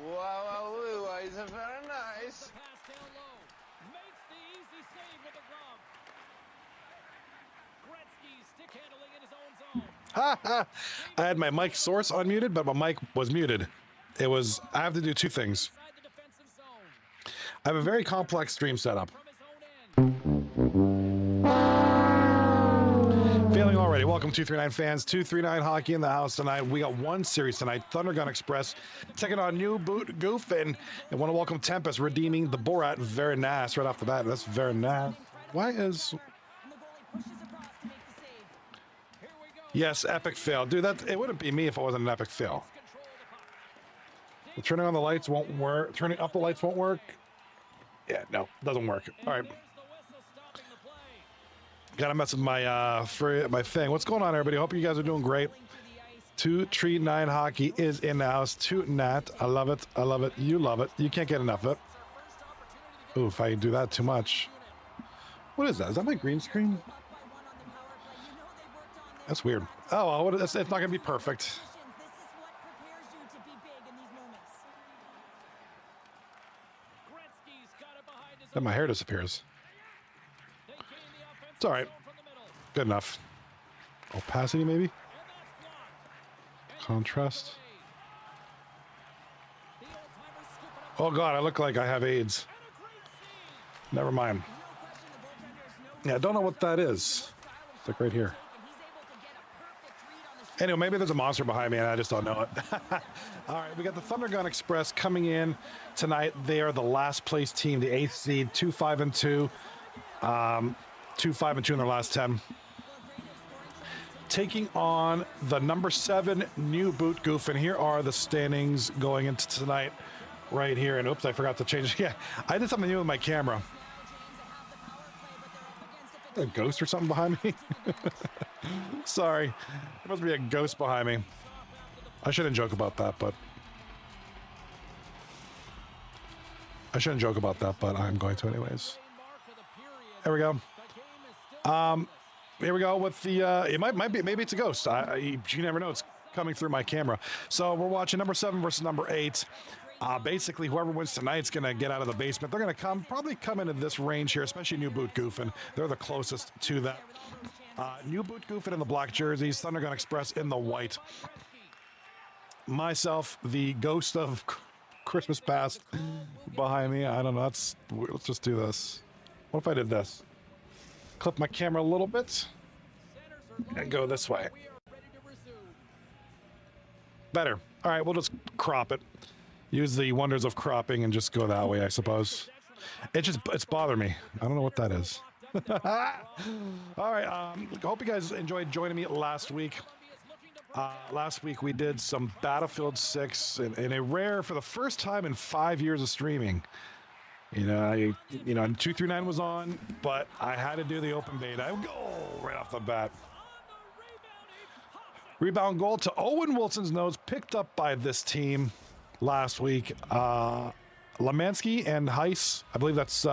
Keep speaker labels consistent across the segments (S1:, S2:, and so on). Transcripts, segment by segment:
S1: Wow, is very nice.
S2: I had my mic source unmuted, but my mic was muted. I have to do two things. I have a very complex stream setup. Failing already. Welcome, 239 fans. 239 hockey in the house tonight. We got one series tonight. Thunder Gun Express taking on New Boot Goofin. I want to welcome Tempest redeeming the Borat. Very nice right off the bat. That's very nice. Why is... Yes, epic fail. Dude, it wouldn't be me if it wasn't an epic fail. Turning on the lights won't work. Turning up the lights won't work. Yeah, no, doesn't work. All right. Gotta mess with my my thing. What's going on, everybody? Hope you guys are doing great. 239 hockey is in the house. 2nat. I love it. I love it. You love it. You can't get enough of it. Ooh, if I do that too much. What is that? Is that my green screen? That's weird. Oh, well, it's not gonna be perfect. Then my hair disappears. It's all right. Good enough. Opacity, maybe? Contrast. Oh, God, I look like I have AIDS. Never mind. Yeah, I don't know what that is. It's like right here. Anyway, maybe there's a monster behind me and I just don't know it. All right, we got the Thunder Gun Express coming in tonight. They are the last place team, the 8th seed, 2-5-2. 2-5-2 in their last 10. Taking on the number 7 New Boot Goofin. Here are the standings going into tonight right here. And oops, I forgot to change. Yeah, I did something new with my camera. A ghost or something behind me? Sorry. There must be a ghost behind me. I shouldn't joke about that, but... I'm going to anyways. There we go. Here we go with the, it might be, maybe it's a ghost. You never know. It's coming through my camera. So we're watching number 7 versus number 8. Basically, whoever wins tonight's going to get out of the basement. They're going to probably come into this range here, especially New Boot Goofin. They're the closest to that. New Boot Goofin in the black jerseys, Thunder Gun Express in the white. Myself, the ghost of Christmas past behind me. I don't know. Let's just do this. What if I did this? Clip my camera a little bit and go this way. Better. All right, we'll just crop it. Use the wonders of cropping and just go that way, I suppose. It's bothering me. I don't know what that is. All right, hope you guys enjoyed joining me last week. Last week we did some Battlefield 6 in a rare, for the first time in 5 years of streaming. You know, 239 was on, but I had to do the open beta. I go right off the bat. Rebound goal to Owen Wilson's nose, picked up by this team last week. Lemansky and Heiss, I believe that's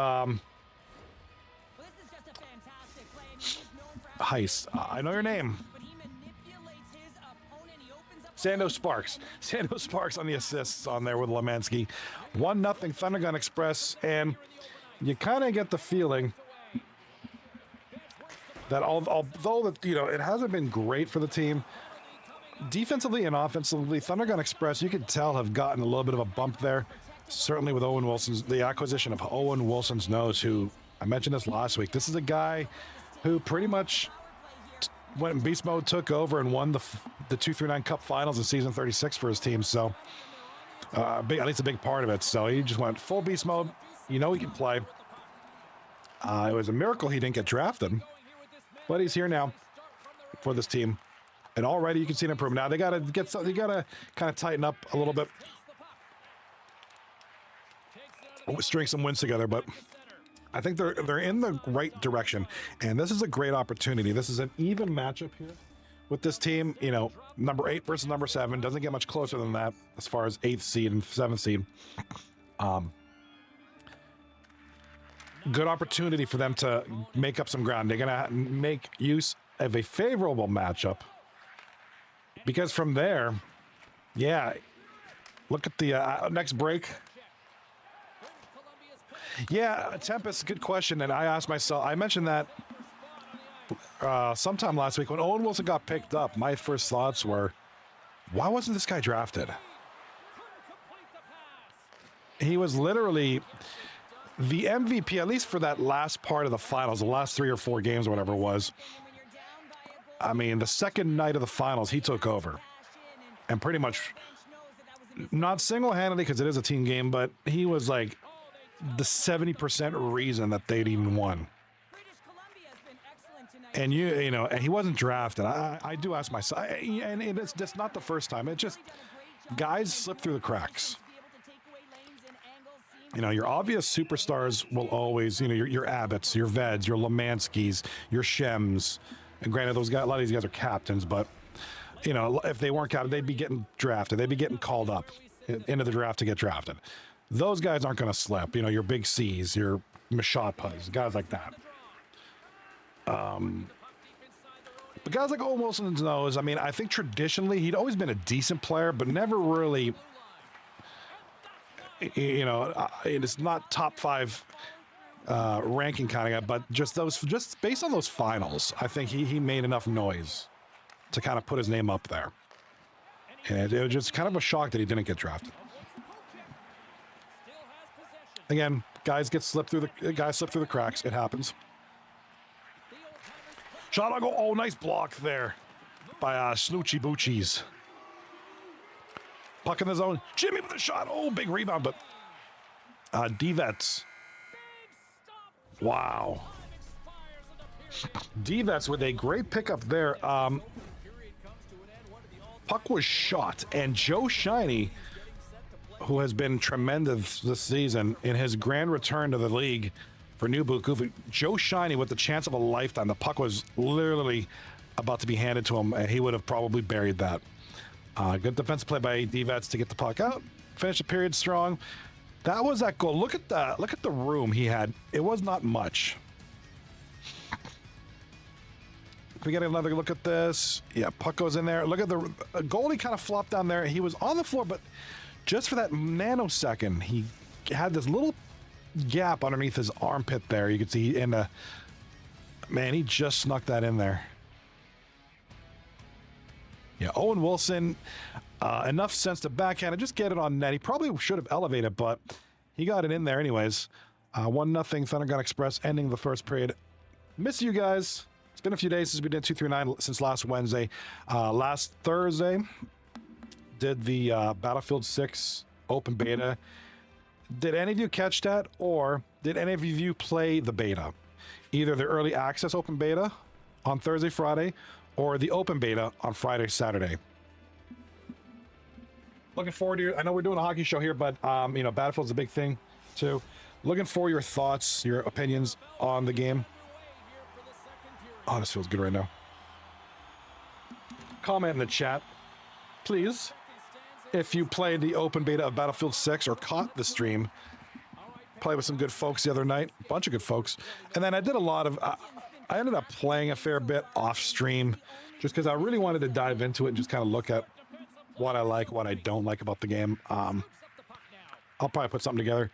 S2: Heiss. I know your name. Sando Sparks. Sando Sparks on the assists on there with Lemansky. 1-0 Thunder Gun Express, and you kind of get the feeling that although it hasn't been great for the team, defensively and offensively, Thunder Gun Express, you could tell, have gotten a little bit of a bump there. Certainly with the acquisition of Owen Wilson's nose, who I mentioned this last week. This is a guy who pretty much, when Beast Mode took over and won the 239 Cup Finals in Season 36 for his team, so at least a big part of it. So he just went full Beast Mode. He can play. It was a miracle he didn't get drafted, but he's here now for this team, and already you can see an improvement. Now they gotta kind of tighten up a little bit, string some wins together, but I think they're in the right direction, and this is a great opportunity. This is an even matchup here with this team. Number 8 versus number 7 doesn't get much closer than that as far as 8th seed and 7th seed. Good opportunity for them to make up some ground. They're gonna make use of a favorable matchup Because from there, yeah, look at the next break. Yeah, Tempest, good question. And I asked myself, I mentioned that sometime last week when Owen Wilson got picked up, my first thoughts were, why wasn't this guy drafted? He was literally the MVP, at least for that last part of the finals, the last 3 or 4 games or whatever it was. I mean, the second night of the finals, he took over. And pretty much, not single-handedly because it is a team game, but he was like the 70% reason that they'd even won. And you know, and he wasn't drafted. I do ask myself, and it's just not the first time. It just, guys slip through the cracks. You know, your obvious superstars will always, you know, your Abbotts, your Veds, your Lemanskis, your Shems. And granted, those guys, a lot of these guys are captains, but, you know, if they weren't captain, they'd be getting drafted. They'd be getting called up into the draft to get drafted. Those guys aren't going to slip. You know, your Big C's, your Machotpas, guys like that. But guys like Owen Wilson knows, I mean, I think traditionally he'd always been a decent player, but never really, you know, it's not top 5 ranking kind of guy, but just based on those finals, I think he made enough noise to kind of put his name up there. And it was just kind of a shock that he didn't get drafted. Again, guys slip through the cracks. It happens. Shot on goal. Oh, nice block there by Snoochie Boochies. Puck in the zone. Jimmy with the shot. Oh, big rebound, but D-Vets. Wow. D-Vets with a great pickup there. Puck was shot, and Joe Shiny, who has been tremendous this season in his grand return to the league for New Boot Goofin, Joe Shiny with the chance of a lifetime. The puck was literally about to be handed to him, and he would have probably buried that. Good defensive play by D-Vets to get the puck out. Finish the period strong. That was that goal. Look at the room he had. It was not much. We get another look at this. Yeah, puck goes in there. Look at the goalie kind of flopped down there. He was on the floor, but just for that nanosecond, he had this little gap underneath his armpit there. You could see man, he just snuck that in there. Yeah, Owen Wilson, enough sense to backhand and just get it on net. He probably should have elevated, but he got it in there anyways. 1-0 Thunder Gun Express ending the first period. Miss you guys. It's been a few days since we did 239 since last Wednesday. Last Thursday, did the Battlefield 6 open beta. Did any of you catch that, or did any of you play the beta? Either the early access open beta on Thursday, Friday, or the open beta on Friday, Saturday. Looking forward to it. I know we're doing a hockey show here, but you know, Battlefield's a big thing too. Looking for your thoughts, your opinions on the game. Oh, this feels good right now. Comment in the chat, please, if you played the open beta of Battlefield 6 or caught the stream. Played with some good folks the other night, a bunch of good folks. And then I did a lot of, I ended up playing a fair bit off stream just because I really wanted to dive into it and just kind of look at what I like, what I don't like about the game. I'll probably put something together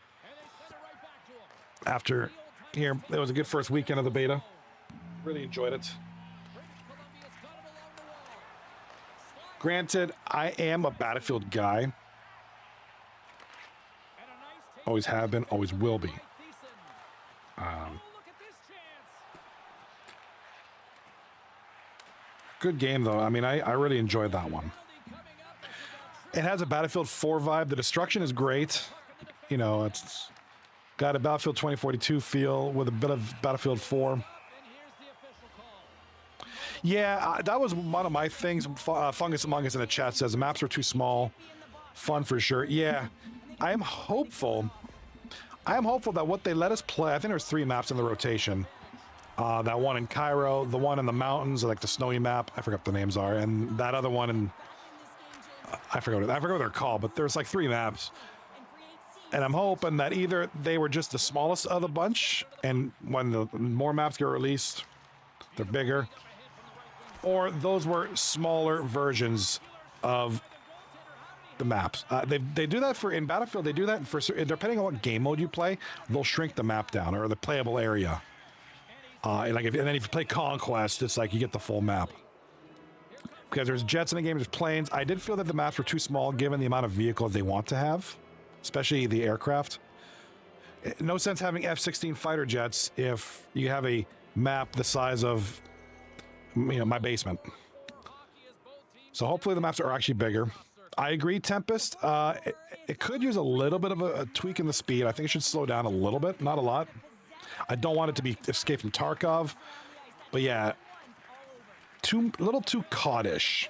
S2: after here. It was a good first weekend of the beta. Really enjoyed it. Granted, I am a Battlefield guy. Always have been, always will be. Good game, though. I mean, I really enjoyed that one. It has a Battlefield 4 vibe. The destruction is great. You know, it's got a Battlefield 2042 feel with a bit of Battlefield 4. Yeah, that was one of my things. Fungus Among Us in the chat says the maps are too small. Fun for sure. Yeah, I am hopeful that what they let us play, I think there's 3 maps in the rotation. That one in Cairo, the one in the mountains, like the snowy map, I forgot what the names are, and that other one in, I forgot what they're called, but there's like 3 maps. And I'm hoping that either they were just the smallest of the bunch, and when the more maps get released, they're bigger. or those were smaller versions of the maps. They do that in Battlefield. They do that depending on what game mode you play. They'll shrink the map down or the playable area. And then if you play Conquest, it's like you get the full map. Because there's jets in the game, there's planes. I did feel that the maps were too small given the amount of vehicles they want to have, especially the aircraft. No sense having F-16 fighter jets if you have a map the size of, my basement. So hopefully the maps are actually bigger. I agree, Tempest. It could use a little bit of a tweak in the speed. I think it should slow down a little bit, not a lot. I don't want it to be Escape from Tarkov, but yeah, a little too coddish.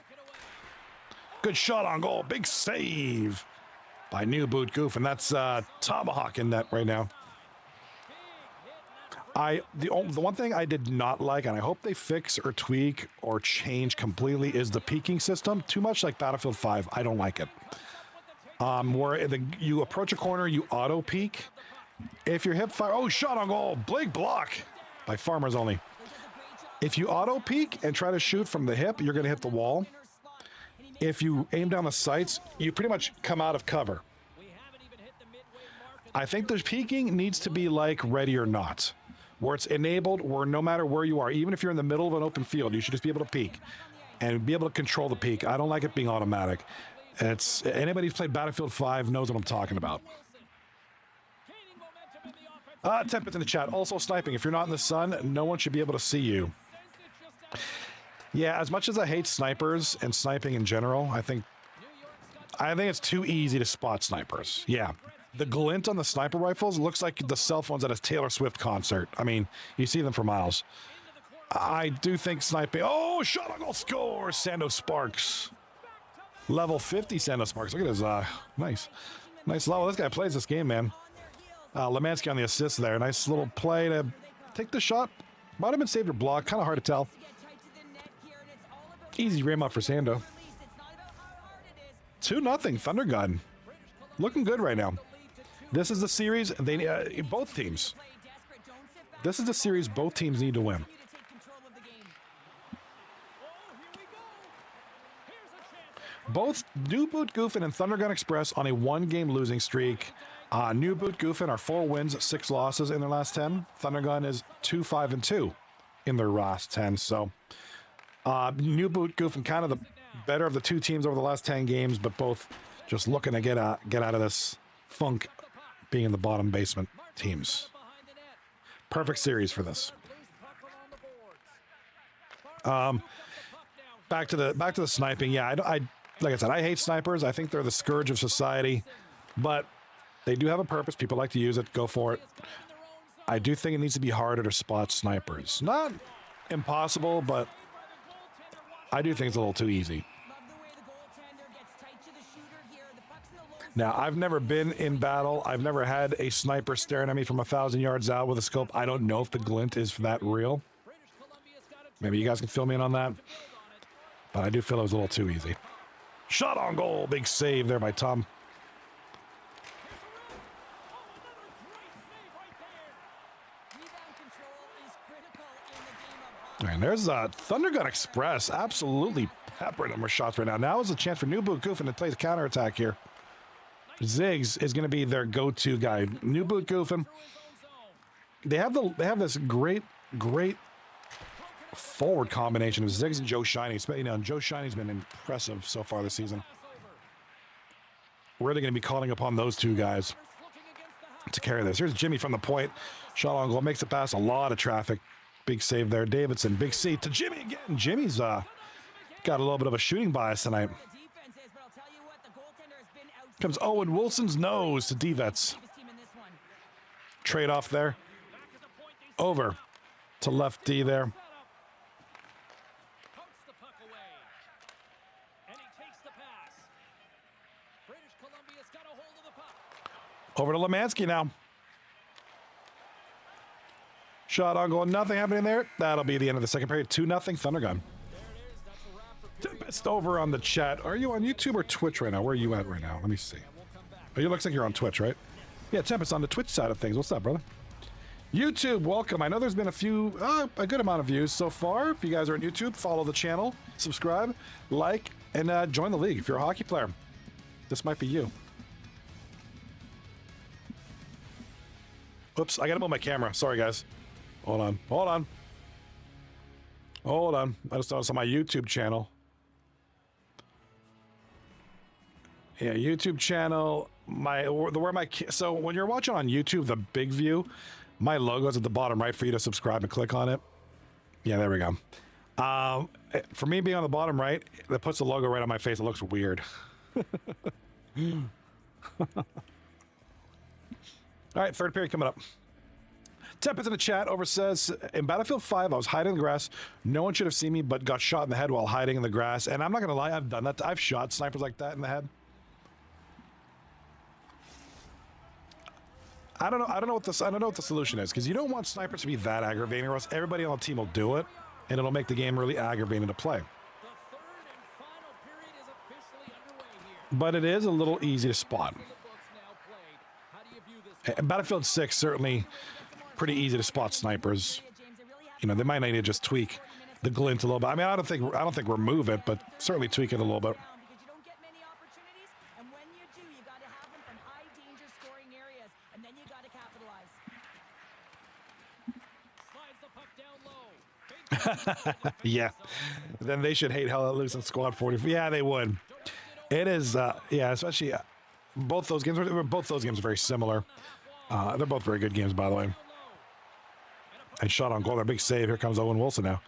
S2: Good shot on goal, big save by New Boot Goofin. That's Tomahawk in net right now. The one thing I did not like, and I hope they fix or tweak or change completely, is the peeking system. Too much like Battlefield 5. I don't like it. Where you approach a corner, you auto peek. If you're hip fire, oh, shot on goal, big block by Farmers Only. If you auto peek and try to shoot from the hip, you're going to hit the wall. If you aim down the sights, you pretty much come out of cover. I think the peeking needs to be like Ready or Not, where it's enabled, where no matter where you are, even if you're in the middle of an open field, you should just be able to peek and be able to control the peek. I don't like it being automatic. Anybody who's played Battlefield 5 knows what I'm talking about. Tempest in the chat. Also sniping. If you're not in the sun, no one should be able to see you. Yeah, as much as I hate snipers and sniping in general, I think it's too easy to spot snipers. Yeah. The glint on the sniper rifles looks like the cell phones at a Taylor Swift concert. I mean, you see them for miles. I do think sniping... Oh, shot on goal, score! Sando Sparks. Level 50 Sando Sparks. Look at his... Nice level. This guy plays this game, man. Lemansky on the assist there. Nice little play to take the shot. Might have been saved or blocked. Kind of hard to tell. Easy rim up for Sando. 2-0 Thunder Gun. Looking good right now. This is the series both teams. This is the series both teams need to win. Both New Boot Goofin and Thunder Gun Express on a 1-game losing streak. New Boot Goofin are 4 wins, 6 losses in their last 10. Thunder Gun is 2-5-2 in their last 10. So New Boot Goofin kind of the better of the two teams over the last 10 games, but both just looking to get out of this funk being in the bottom basement teams. Perfect series for this. Back to the sniping. Yeah, I like I said, I hate snipers. I think they're the scourge of society, but they do have a purpose. People like to use it. Go for it. I do think it needs to be harder to spot snipers. Not impossible, but I do think it's a little too easy. Now, I've never been in battle. I've never had a sniper staring at me from 1,000 yards out with a scope. I don't know if the glint is that real. Maybe you guys can fill me in on that. But I do feel it was a little too easy. Shot on goal. Big save there by Tom. And there's Thunder Gun Express. Absolutely peppering them with shots right now. Now is a chance for New Boot Goofin to play the counterattack here. Ziggs is going to be their go-to guy. New Boot Goofin. They have this great forward combination of Ziggs and Joe Shiny. Joe Shiny's been impressive so far this season. Really going to be calling upon those two guys to carry this. Here's Jimmy from the point. Shot on goal. Makes it past a lot of traffic. Big save there. Davidson. Big C to Jimmy again. Jimmy's got a little bit of a shooting bias tonight. Comes Owen Wilson's nose to D-Vets. Trade off there. Over to left D there. Over to Lemansky now. Shot on goal. Nothing happening there. That'll be the end of the second period. 2-0 Thunder Gun. Tempest over on the chat. Are you on YouTube or Twitch right now? Where are you at right now? Let me see. Oh, you looks like you're on Twitch, right? Yeah, Tempest on the Twitch side of things. What's up, brother? YouTube, welcome. I know there's been a good amount of views so far. If you guys are on YouTube, follow the channel, subscribe, like, and join the league. If you're a hockey player, this might be you. Oops, I gotta move my camera. Sorry, guys. Hold on. I just noticed on my YouTube channel. Yeah, YouTube channel. So when you're watching on YouTube, the big view, my logo's at the bottom right for you to subscribe and click on it. Yeah, there we go. For me being on the bottom right, that puts the logo right on my face. It looks weird. All right, third period coming up. Tempest in the chat over says, in Battlefield 5, I was hiding in the grass. No one should have seen me, but got shot in the head while hiding in the grass. And I'm not gonna lie, I've done that. I've shot snipers like that in the head. I don't know what the solution is, because you don't want snipers to be that aggravating, or else everybody on the team will do it, and it'll make the game really aggravating to play. But it is a little easy to spot. And Battlefield 6 certainly pretty easy to spot snipers. You know, they might need to just tweak the glint a little bit. I mean, I don't think remove it, but certainly tweak it a little bit. Yeah, then they should hate Hell Let Loose and Squad 40. Yeah, they would. It is, yeah, especially both those games are very similar. They're both very good games, by the way. And shot on goal, their big save. Here comes Owen Wilson now.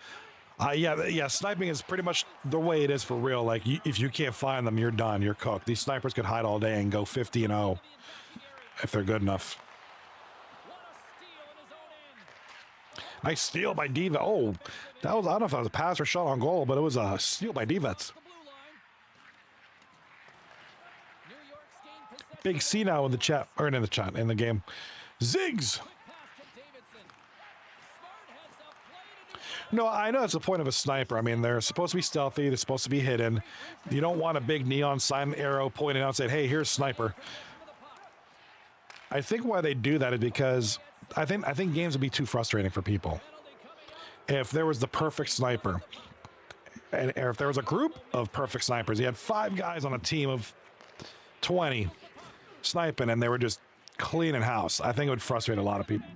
S2: Yeah, sniping is pretty much the way it is for real. Like, if you can't find them, you're done. You're cooked. These snipers could hide all day and go 50-0 if they're good enough. Nice steal by Diva. Oh, I don't know if that was a pass or shot on goal, but it was a steal by Divets. Big C now in the chat, or in the game. Ziggs! No, I know that's the point of a sniper. I mean, they're supposed to be stealthy. They're supposed to be hidden. You don't want a big neon sign arrow pointing out saying, hey, here's sniper. I think why they do that is because I think games would be too frustrating for people. If there was the perfect sniper, or if there was a group of perfect snipers, you had 5 guys on a team of 20 sniping, and they were just cleaning house, I think it would frustrate a lot of people.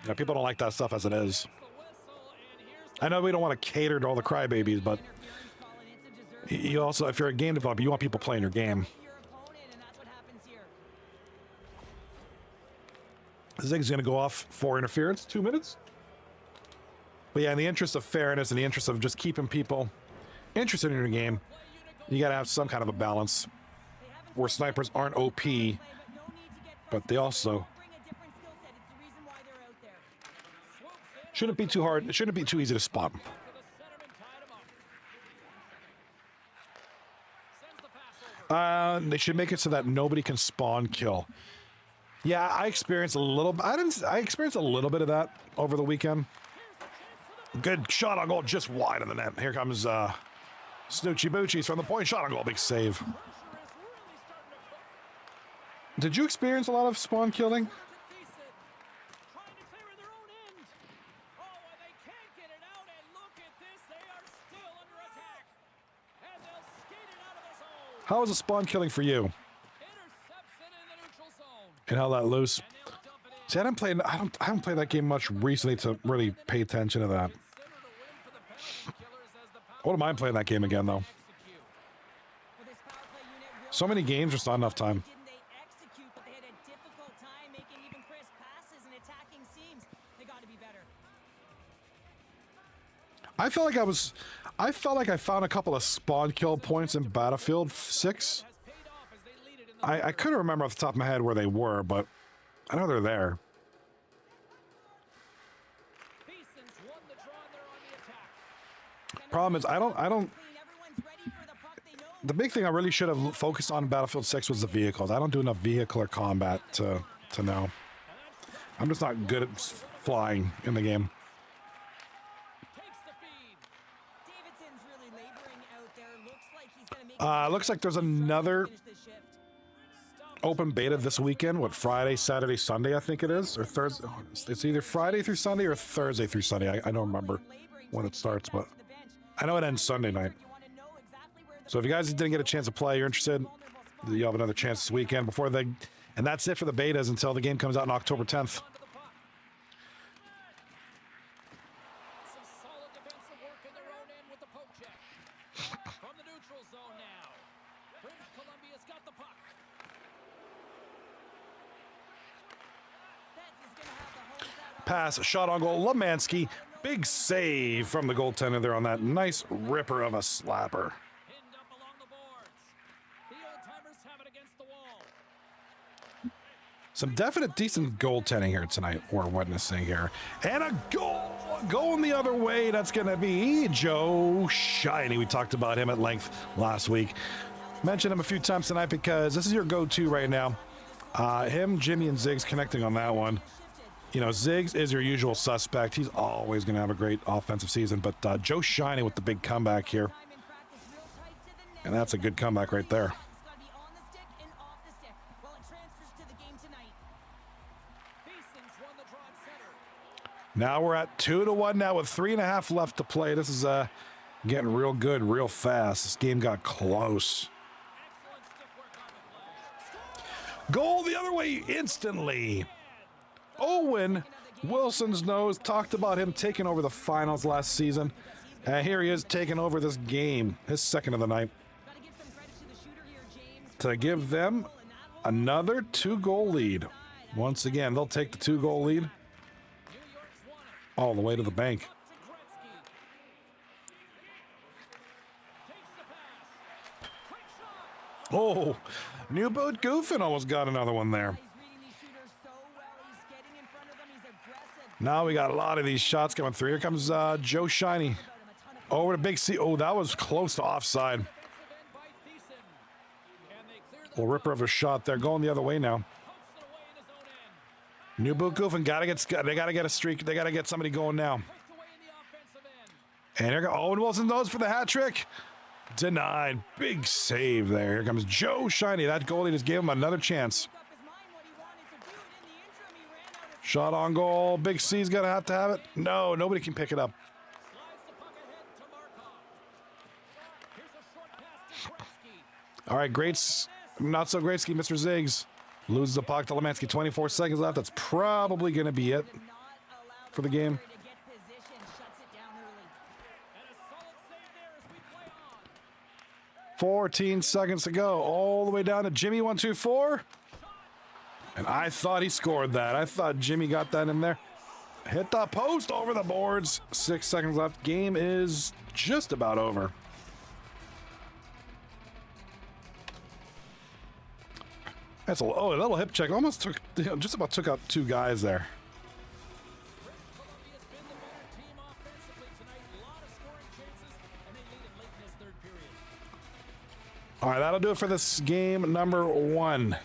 S2: You know, people don't like that stuff as it is. I know we don't want to cater to all the crybabies, but you also, if you're a game developer, you want people playing your game. Zig's going to go off for interference, 2 minutes. But yeah, in the interest of fairness, in the interest of just keeping people interested in your game, you got to have some kind of a balance where snipers aren't OP, but they also shouldn't be too hard. It shouldn't be too easy to spot them. They should make it so that nobody can spawn kill. Yeah, I experienced a little. I experienced a little bit of that over the weekend. Good shot on goal, just wide of the net. Here comes Snoochie Boochies from the point. Shot on goal, big save. Did you experience a lot of spawn killing? How was the spawn killing for you? And Hell Let Loose. See, I haven't played that game much recently to really pay attention to that. I wouldn't mind playing that game again, though. So many games, just not enough time. I felt like I found a couple of spawn kill points in Battlefield 6. I couldn't remember off the top of my head where they were, but I know they're there. Problem is, I don't. The big thing I really should have focused on in Battlefield 6 was the vehicles. I don't do enough vehicular combat to know. I'm just not good at flying in the game. Looks like there's another. open beta this weekend. What, Friday, Saturday, Sunday, I think it is, or Thursday. It's either Friday through Sunday or Thursday through Sunday. I don't remember when it starts, but I know it ends Sunday night. So if you guys didn't get a chance to play, you're interested, you'll have another chance this weekend before the, and that's it for the betas until the game comes out on October 10th. Pass, shot on goal, Lemansky, big save from the goaltender there on that nice ripper of a slapper. Some definite decent goaltending here tonight we're witnessing here. And a goal going the other way. That's going to be Joe Shiny. We talked about him at length last week. Mentioned him a few times tonight because this is your go-to right now. Him, Jimmy, and Ziggs connecting on that one. You know, Ziggs is your usual suspect. He's always going to have a great offensive season. But Joe Shiny with the big comeback here. And that's a good comeback right there. Now we're at 2-1 now with 3.5 left to play. This is getting real good real fast. This game got close. Goal the other way instantly. Owen Wilson's nose, talked about him taking over the finals last season. And here he is taking over this game, his second of the night. To give them another 2-goal lead. Once again, they'll take the 2-goal lead all the way to the bank. Oh, new boat Goofin almost got another one there. Now we got a lot of these shots coming through. Here comes Joe Shiny. Over to Big C. Oh, that was close to offside. Little ripper of a shot there. Going the other way now. New boot Goofin. They gotta get a streak. They gotta get somebody going now. And here goes Owen Wilson goes for the hat trick. Denied. Big save there. Here comes Joe Shiny. That goalie just gave him another chance. Shot on goal. Big C's gonna have it. No, nobody can pick it up. All right, great. Not so great ski, Mr. Ziggs. Loses the puck to Lemansky. 24 seconds left. That's probably going to be it for the game. "14 seconds to go. All the way down to Jimmy, 1-2-4. And I thought he scored that. I thought Jimmy got that in there. Hit the post over the boards. 6 seconds left. Game is just about over. That's a little hip check. Almost took, just about took out 2 guys there. All right, that'll do it for this game number 1.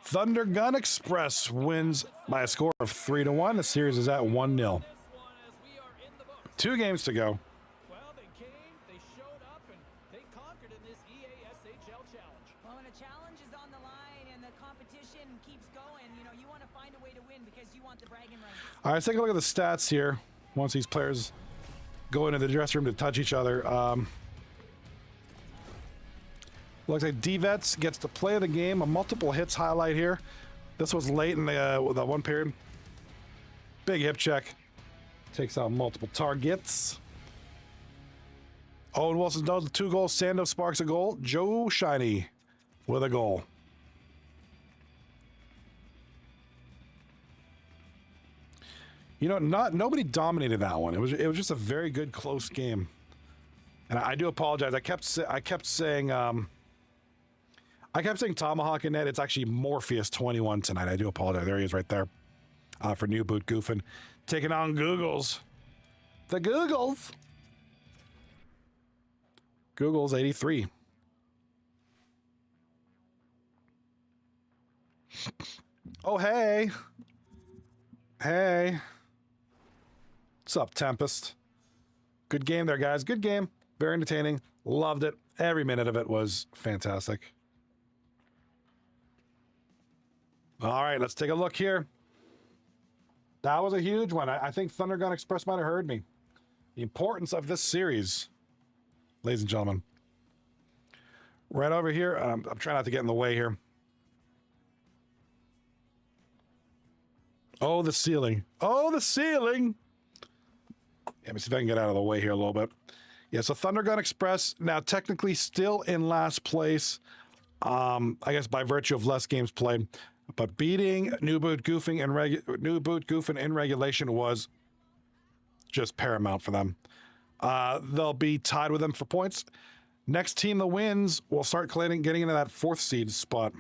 S2: Thunder Gun Express wins by a score of 3-1. The series is at 1-0. 2 games to go.
S3: Well, they came, they showed up, and they conquered in this EASHL challenge.
S4: Well, when a challenge is on the line and the competition keeps going, you want to find a way to win because you want the bragging rights.
S2: All right, let's take a look at the stats here. Once these players go into the dressing room to touch each other. Looks like D-Vets gets to play the game. A multiple hits highlight here. This was late in the one period. Big hip check. Takes out multiple targets. Owen Wilson does the 2 goals. Sando sparks a goal. Joe Shiny with a goal. Nobody dominated that one. It was just a very good close game. And I do apologize. I kept saying Tomahawk in net. It's actually Morpheus 21 tonight. I do apologize. There he is right there for New Boot Goofin. Taking on Googles. The Googles. Googles 83. Oh, hey. Hey. What's up, Tempest? Good game there, guys. Good game. Very entertaining. Loved it. Every minute of it was fantastic. All right, let's take a look here. That was a huge one. I think Thunder Gun Express might have heard me. The importance of this series, ladies and gentlemen. Right over here. I'm trying not to get in the way here. Oh, the ceiling. Oh, the ceiling. Let me see if I can get out of the way here a little bit. Yeah, so Thunder Gun Express now technically still in last place. I guess by virtue of less games played. But beating New Boot Goofin in regulation was just paramount for them. They'll be tied with them for points. Next team that wins will start getting into that 4th seed spot.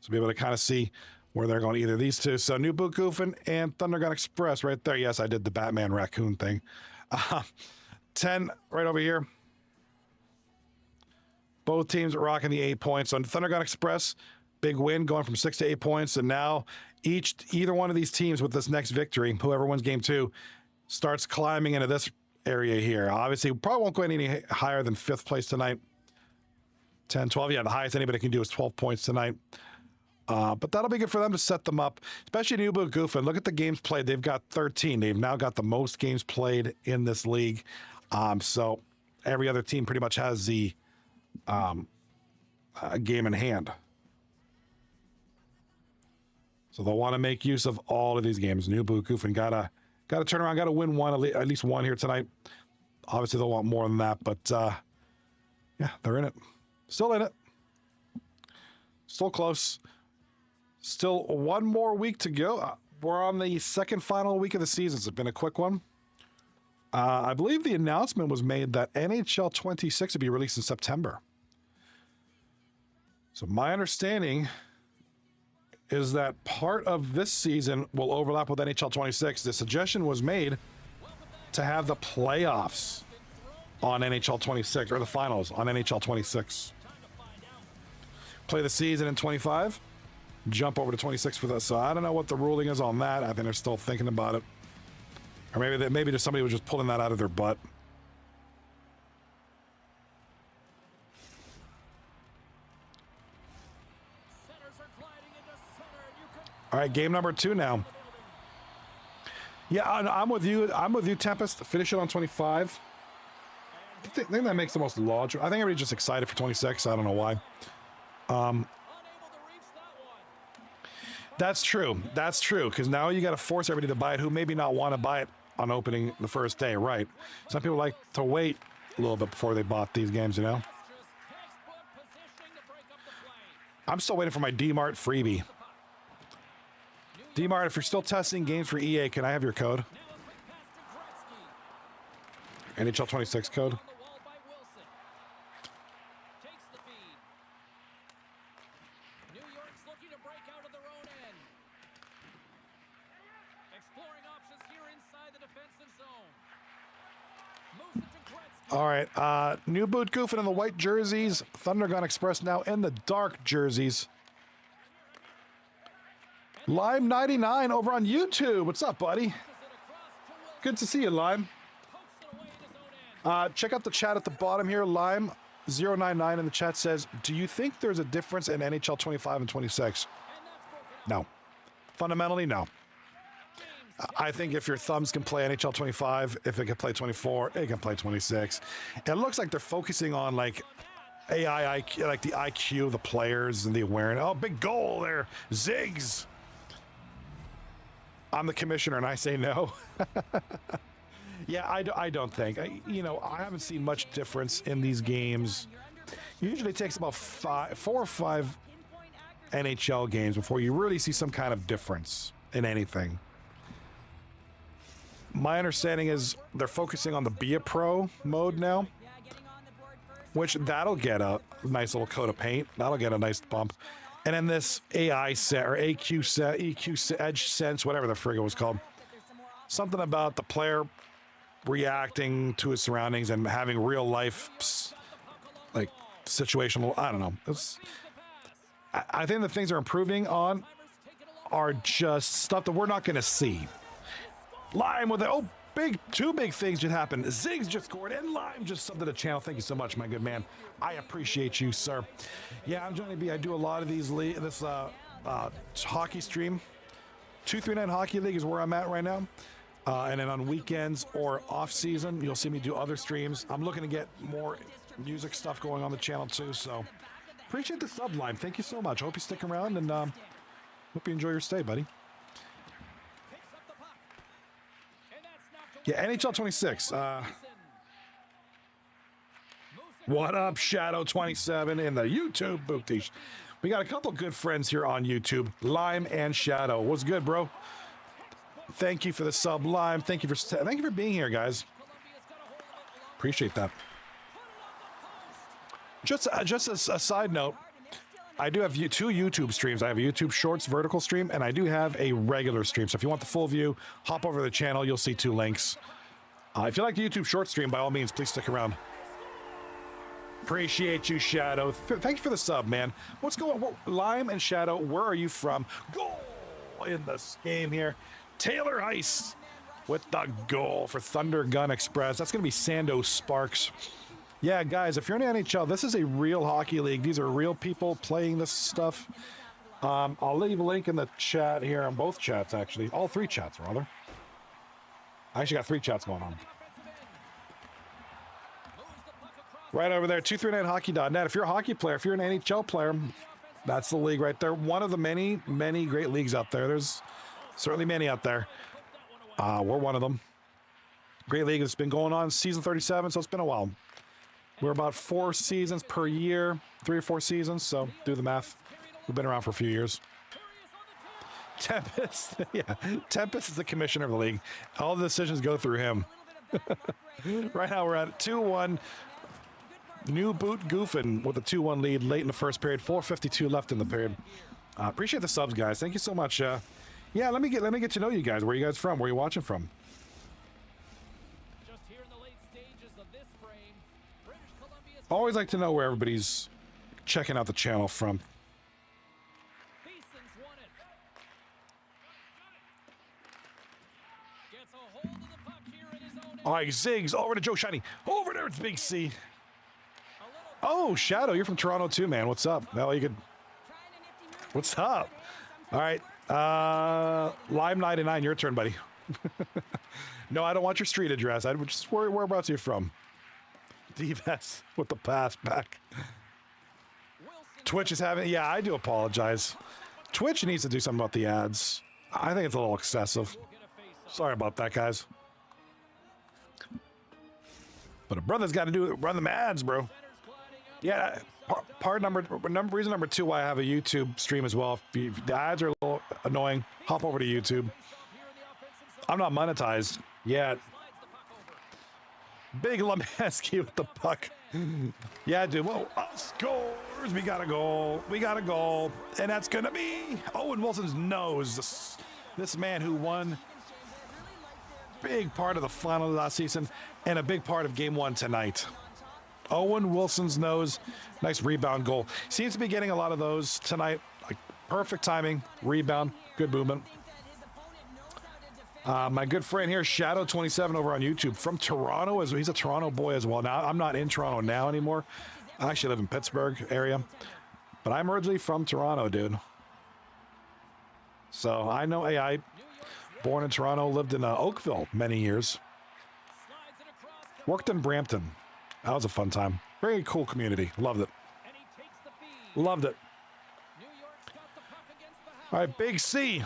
S2: So be able to kind of see where they're going, either these two. So New Boot Goofin and Thunder Gun Express right there. Yes, I did the Batman raccoon thing. 10 right over here. Both teams are rocking the 8 points. So Thunder Gun Express, big win, going from 6 to 8 points. And now either one of these teams with this next victory, whoever wins game 2, starts climbing into this area here. Obviously, we probably won't go any higher than 5th place tonight. 10, 12. Yeah, the highest anybody can do is 12 points tonight. But that'll be good for them to set them up, especially New Boot Goofin. Look at the games played. They've got 13. They've now got the most games played in this league. So every other team pretty much has the game in hand. So they'll want to make use of all of these games. New Boot Goofin gotta turn around, gotta win one, at least one here tonight. Obviously they'll want more than that, but yeah, they're in it. Still in it. Still close. Still one more week to go. We're on the second final week of the season. It's been a quick one. I believe the announcement was made that NHL 26 would be released in September. So my understanding is that part of this season will overlap with NHL 26. The suggestion was made to have the playoffs on NHL 26, or the finals on NHL 26. Play the season in 25, jump over to 26 for this. So I don't know what the ruling is on that. I think they're still thinking about it. Or maybe just somebody was just pulling that out of their butt. All right, game number 2 now. Yeah, I'm with you. I'm with you, Tempest. Finish it on 25. I think that makes the most logical. I think everybody's just excited for 26. I don't know why. That's true. That's true. Because now you got to force everybody to buy it who maybe not want to buy it on opening the first day, right? Some people like to wait a little bit before they bought these games, you know? I'm still waiting for my D-Mart freebie. D-Mart, if you're still testing games for EA, can I have your code? NHL 26 code. All right, New Boot Goofin in the white jerseys. Thunder Gun Express now in the dark jerseys. Lime 99 over on YouTube. What's up, buddy? Good to see you, Lime. Check out the chat at the bottom here. Lime 099 in the chat says, do you think there's a difference in NHL 25 and 26? No. Fundamentally, no. I think if your thumbs can play NHL 25, if it can play 24, it can play 26. It looks like they're focusing on like AI, like the IQ of the players and the awareness. Oh, big goal there. Ziggs. I'm the commissioner and I say no. Yeah, I don't think. I haven't seen much difference in these games. Usually it takes about 4 or 5 NHL games before you really see some kind of difference in anything. My understanding is they're focusing on the Be a Pro mode now, which that'll get a nice little coat of paint. That'll get a nice bump. And then this AI set or AQ set, EQ Edge Sense, whatever the frig it was called. Something about the player reacting to his surroundings and having real life, like situational, I don't know. I think the things they're improving on are just stuff that we're not going to see. Lime with it. Oh, Two big things just happened. Ziggs just scored and Lime just subbed to the channel. Thank you so much, my good man. I appreciate you, sir. Yeah, I'm Johnny B. I do a lot of these hockey stream. 239 Hockey League is where I'm at right now. And then on weekends or off season, you'll see me do other streams. I'm looking to get more music stuff going on the channel too. So appreciate the sub line. Thank you so much. I hope you stick around and hope you enjoy your stay, buddy. Yeah, NHL 26. What up, Shadow 27 in the YouTube booth? We got a couple good friends here on YouTube, Lime and Shadow. What's good, bro? Thank you for the sub, Lime. Thank you for being here, guys. Appreciate that. Just a side note, I do have two YouTube streams. I have a YouTube Shorts vertical stream, and I do have a regular stream. So if you want the full view, hop over to the channel. You'll see 2 links. If you like the YouTube Short stream, by all means, please stick around. Appreciate you, Shadow. Thank you for the sub, man. What's going on? Lime and Shadow, where are you from? Goal in this game here. Taylor Heiss with the goal for Thunder Gun Express. That's going to be Sando Sparks. Yeah, guys, if you're in the NHL, this is a real hockey league. These are real people playing this stuff. I'll leave a link in the chat here on both chats, actually. All 3 chats, rather. I actually got 3 chats going on. Right over there, 239hockey.net. If you're a hockey player, if you're an NHL player, that's the league right there. One of the many, many great leagues out there. There's certainly many out there. We're one of them. Great league. It's been going on season 37, so it's been a while. We're about 4 seasons per year, 3 or 4 seasons, so do the math. We've been around for a few years. Tempest, yeah. Tempest is the commissioner of the league. All the decisions go through him. Right now we're at 2-1. New boot Goofin with a 2-1 lead late in the first period. 4:52 left in the period. Appreciate the subs, guys. Thank you so much. Yeah, let me get to know you guys. Where are you guys from? Where are you watching from?
S3: Just here in the late stages of this frame, British Columbia's
S2: Always like to know where everybody's checking out the channel from.
S3: Beeson's won it. Gets a hold of the puck here in his own.
S2: All right, Ziggs over to Joe Shiny. Over there, it's Big C. Oh, Shadow, you're from Toronto too, man. What's up? Well, you could. What's up? All right, Lime 99, your turn, buddy. No, I don't want your street address. I would just worry whereabouts you're from. DVS with the pass back. Twitch is having. Yeah, I do apologize. Twitch needs to do something about the ads. I think it's a little excessive. Sorry about that, guys. But a brother's got to run them ads, bro. Yeah, reason number 2 why I have a YouTube stream as well. If the ads are a little annoying, hop over to YouTube. I'm not monetized yet. Big Lemansky with the puck. Yeah, dude. Whoa, scores. We got a goal. We got a goal. And that's going to be Owen Wilson's nose. This man who won big part of the final of last season and a big part of game 1 tonight. Owen Wilson's nose. Nice rebound goal. Seems to be getting a lot of those tonight. Like perfect timing, rebound, good movement. My good friend here, Shadow 27 over on YouTube from Toronto. He's a Toronto boy as well. Now, I'm not in Toronto now anymore. I actually live in Pittsburgh area. But I'm originally from Toronto, dude. So I know AI. Born in Toronto, lived in Oakville many years. Worked in Brampton. That was a fun time. Very cool community. Loved it. Loved it. All right, Big C.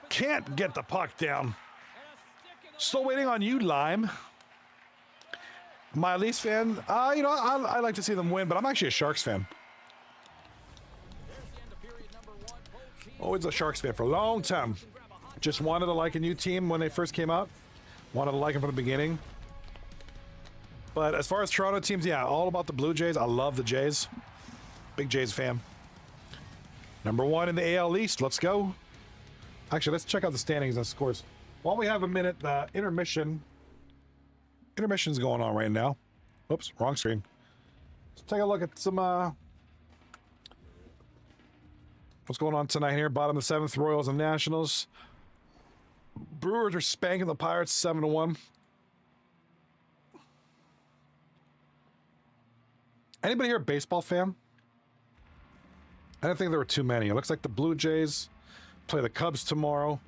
S2: Can't get the puck down. Still waiting on you, Lime. My Leafs fan. You know, I like to see them win, but I'm actually a Sharks fan. Always a Sharks fan for a long time. Just wanted to like a new team when they first came out. Wanted to like them from the beginning. But as far as Toronto teams, yeah, all about the Blue Jays. I love the Jays. Big Jays fan. Number 1 in the AL East. Let's go. Actually, let's check out the standings and scores. While we have a minute, intermission's going on right now. Oops, wrong screen. Let's take a look at some what's going on tonight here. Bottom of the 7th, Royals and Nationals. Brewers are spanking the Pirates 7-1. Anybody here a baseball fan? I didn't think there were too many. It looks like the Blue Jays play the Cubs tomorrow.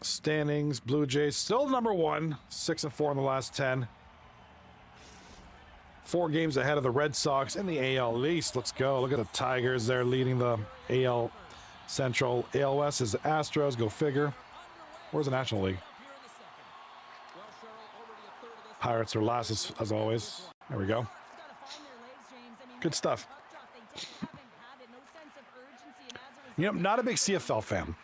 S2: Standings, Blue Jays still number 1, 6-4 in the last 10. 4 games ahead of the Red Sox in the AL East. Let's go. Look at the Tigers. They're leading the AL Central. AL West is the Astros. Go figure. Where's the National League? Pirates are last as always. There we go. Good stuff. You know, I'm not a big CFL fan.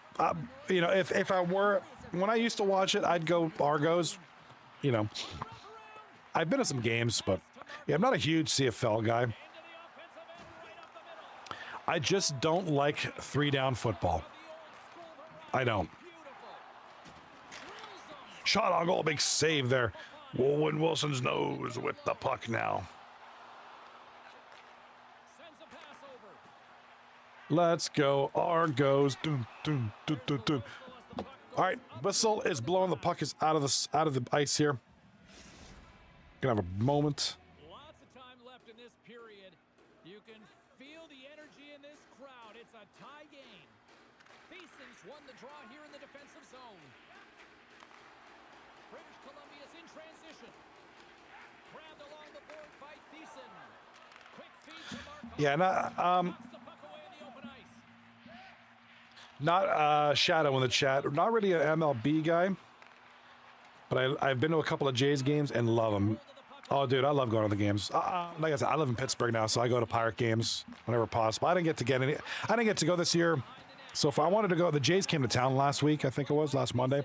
S2: You know, if I were, when I used to watch it, I'd go Argos. You know, I've been to some games, but yeah, I'm not a huge CFL guy. I just don't like 3-down football. I don't. Shot on goal, big save there. Owen Wilson's nose with the puck now. Let's go, Argos. Dun, dun, dun, dun, dun. All right, whistle is blowing. The puck is out of the ice here. Gonna have a moment.
S3: Lots of time left in this period. You can feel the energy in this crowd. It's a tie game. Thiessen's won the draw here in the defensive zone. British Columbia's in transition. Grabbed along the board by Thiessen. Quick feed to Markov.
S2: Yeah, not Shadow in the chat. Not really an MLB guy, but I've been to a couple of Jays games and love them. Oh, dude, I love going to the games. Like I said, I live in Pittsburgh now, so I go to Pirate games whenever possible. I didn't get to go this year. So if I wanted to go, the Jays came to town last week. I think it was last Monday.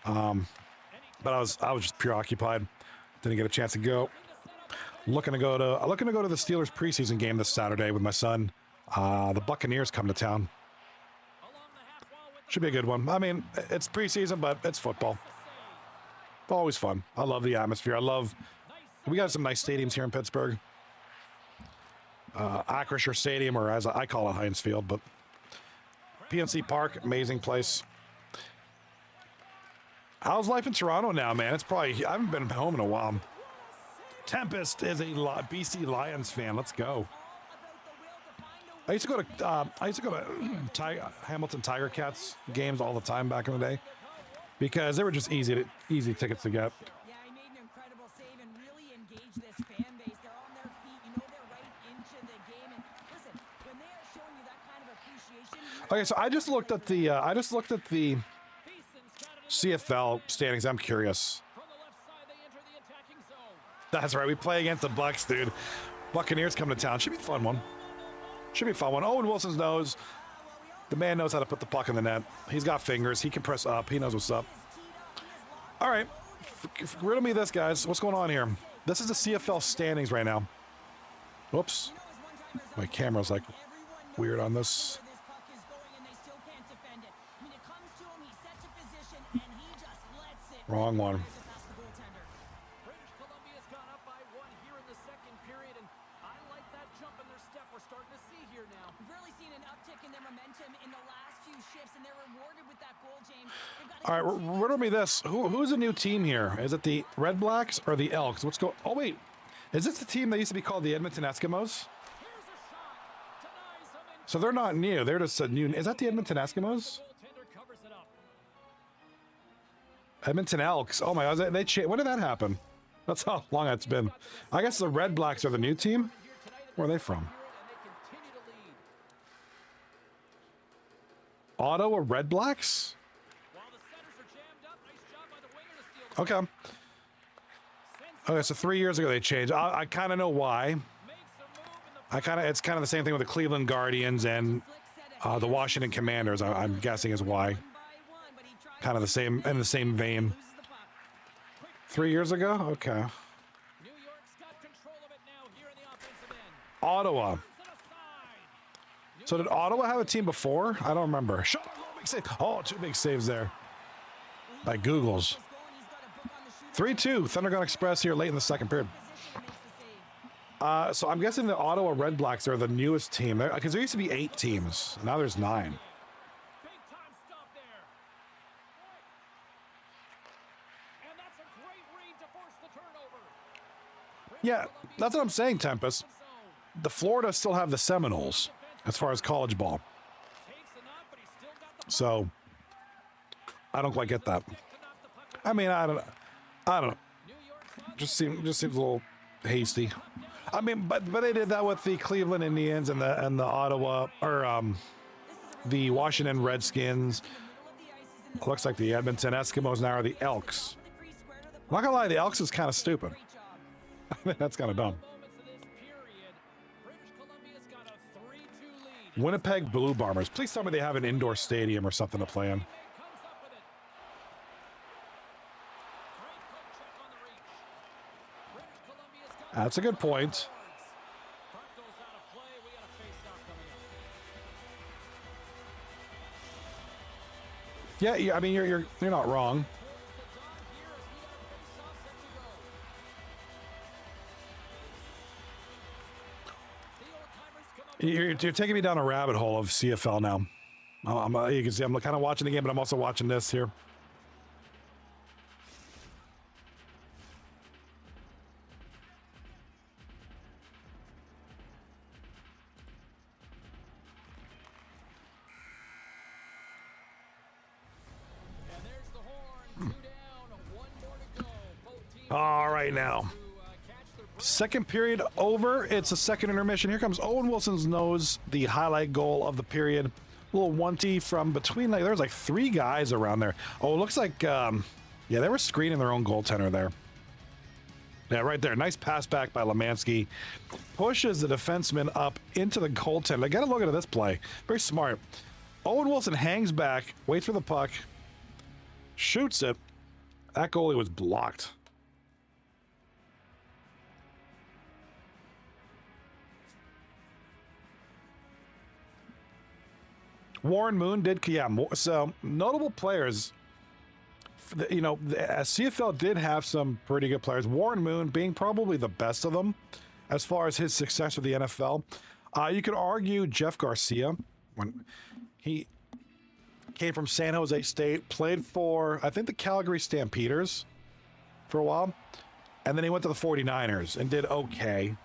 S2: But I was just preoccupied. Didn't get a chance to go. Looking to go to the Steelers preseason game this Saturday with my son. The Buccaneers come to town. Should be a good one. I mean, it's preseason, but it's football. Always fun. I love the atmosphere. We got some nice stadiums here in Pittsburgh. Acrisure Stadium, or as I call it, Heinz Field, but PNC Park, amazing place. How's life in Toronto now, man? I haven't been home in a while. Tempest is a BC Lions fan. Let's go. I used to go to Hamilton Tiger Cats games all the time back in the day because they were just easy tickets to get.
S4: Yeah, he made an incredible save and really engaged this fan base. They're on their feet. You know they're right into the game. And listen, when they are showing you that kind of appreciation.
S2: Okay, so I just looked at the CFL standings. I'm curious.
S3: From the left side, they enter the attacking zone.
S2: That's right. We play against the Bucks, dude. Buccaneers coming to town. Should be a fun one. Should be a fun one. Owen Wilson's knows. The man knows how to put the puck in the net. He's got fingers. He can press up. He knows what's up. All right. Riddle me this, guys. What's going on here? This is the CFL standings right now. Whoops. My camera's like weird on this. Wrong one.
S3: British Columbia's gone up by 1 here in the second period, and I like that jump in their step we're starting to see here now.
S4: We've really seen an uptick in their momentum in the last few shifts, and they're rewarded with that goal, James.
S2: All right, riddle me this. Who's a new team here? Is it the Red Blacks or the Elks? Oh, wait. Is this the team that used to be called the Edmonton Eskimos? So they're not new. They're just a new. Is that the Edmonton Eskimos? Edmonton Elks. Oh my God, when did that happen? That's how long it's been. I guess the Red Blacks are the new team. Where are they from? Ottawa Red Blacks? Okay. Okay, so 3 years ago they changed. I kind of know why. It's kind of the same thing with the Cleveland Guardians and the Washington Commanders. I'm guessing is why. Kind of the same, in the same vein. 3 years ago? Okay. Ottawa. So did Ottawa have a team before? I don't remember. Big save. Oh, 2 big saves there. By Googles. 3-2. Thundergun Express here late in the second period. So I'm guessing the Ottawa Red Blacks are the newest team. Because there used to be 8 teams. Now there's 9. Yeah, that's what I'm saying, Tempest. The Florida still have the Seminoles as far as college ball. So I don't quite get that. I mean, I don't know. Just seems a little hasty. I mean, but they did that with the Cleveland Indians and the Ottawa or the Washington Redskins. It looks like the Edmonton Eskimos now are the Elks. I'm not gonna lie, the Elks is kind of stupid. I mean, that's kind of dumb. Winnipeg Blue Bombers. Please tell me they have an indoor stadium or something to play in. That's a good point. Yeah, I mean you're not wrong. You're taking me down a rabbit hole of CFL now. You can see I'm kind of watching the game, but I'm also watching this here. All right, now. Second period over. It's a second intermission. Here comes Owen Wilson's nose, the highlight goal of the period. A little one-tee from between, like, there's like three guys around there. Oh, it looks like, yeah, they were screening their own goaltender there. Yeah, right there. Nice pass back by Lemansky. Pushes the defenseman up into the goaltender. I got to look at this play. Very smart. Owen Wilson hangs back, waits for the puck, shoots it. That goalie was blocked. Warren Moon did, yeah. So notable players. You know, CFL did have some pretty good players. Warren Moon being probably the best of them, as far as his success with the NFL. You could argue Jeff Garcia, when he came from San Jose State, played for I think the Calgary Stampeders for a while, and then he went to the 49ers and did okay.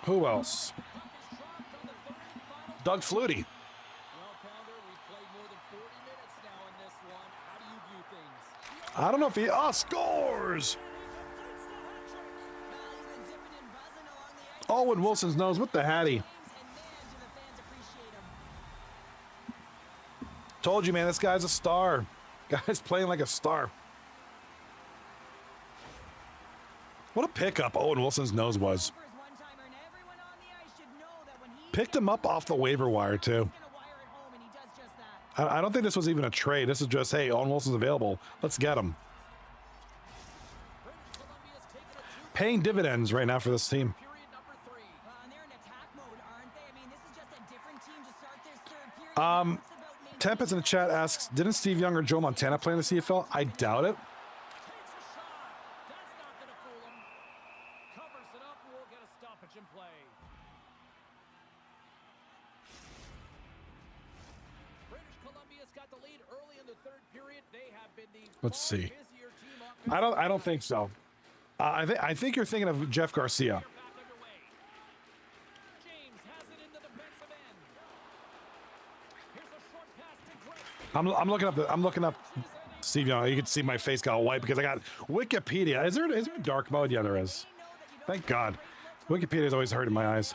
S2: Who else? Doug Flutie. I don't know if he scores. Owen Wilson's nose with the Hattie. Told you, man, this guy's a star. Guy's playing like a star. What a pickup Owen Wilson's nose was. Picked him up off the waiver wire, too. I don't think this was even a trade. This is just, hey, Owen Wilson's available. Let's get him. Paying dividends right now for this team. Tempest in the chat asks, didn't Steve Young or Joe Montana play in the CFL? I doubt it. Let's see. I don't think so. I think you're thinking of Jeff Garcia. I'm looking up Steve Young. You can see my face got white because I got Wikipedia. Is there dark mode? Yeah, there is. Thank God. Wikipedia is always hurting my eyes.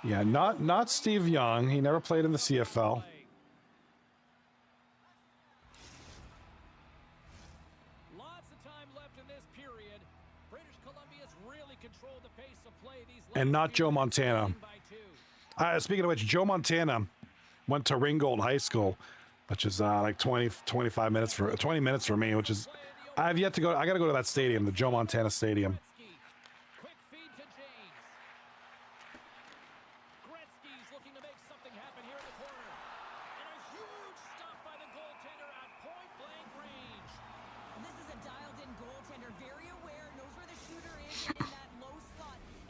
S2: Yeah, not Steve Young. He never played in the CFL.
S3: Lots of time left in this period. British Columbia's really controlled the pace of play these
S2: And not Joe Montana. Speaking of which, Joe Montana went to Ringgold High School, which is like 20 minutes for me, which is I've yet to go. I got to go to that stadium, the Joe Montana Stadium.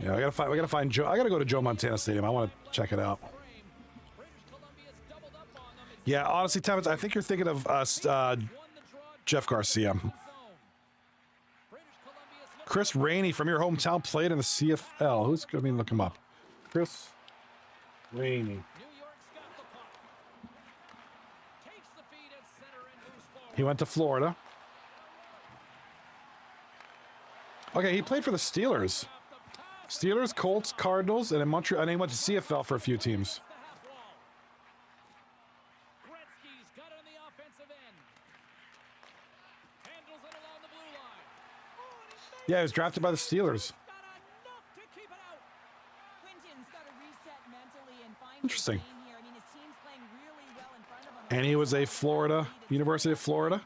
S2: Yeah, we gotta find Joe. I gotta go to Joe Montana Stadium. I want to check it out. Yeah, honestly, Tevin, I think you're thinking of Jeff Garcia. Chris Rainey from your hometown played in the CFL. Who's going to look him up? Chris Rainey. He went to Florida. Okay, he played for the Steelers. Steelers, Colts, Cardinals, and in Montreal, and he went to CFL for a few teams. Yeah, he was drafted by the Steelers. Interesting. And he was a University of Florida.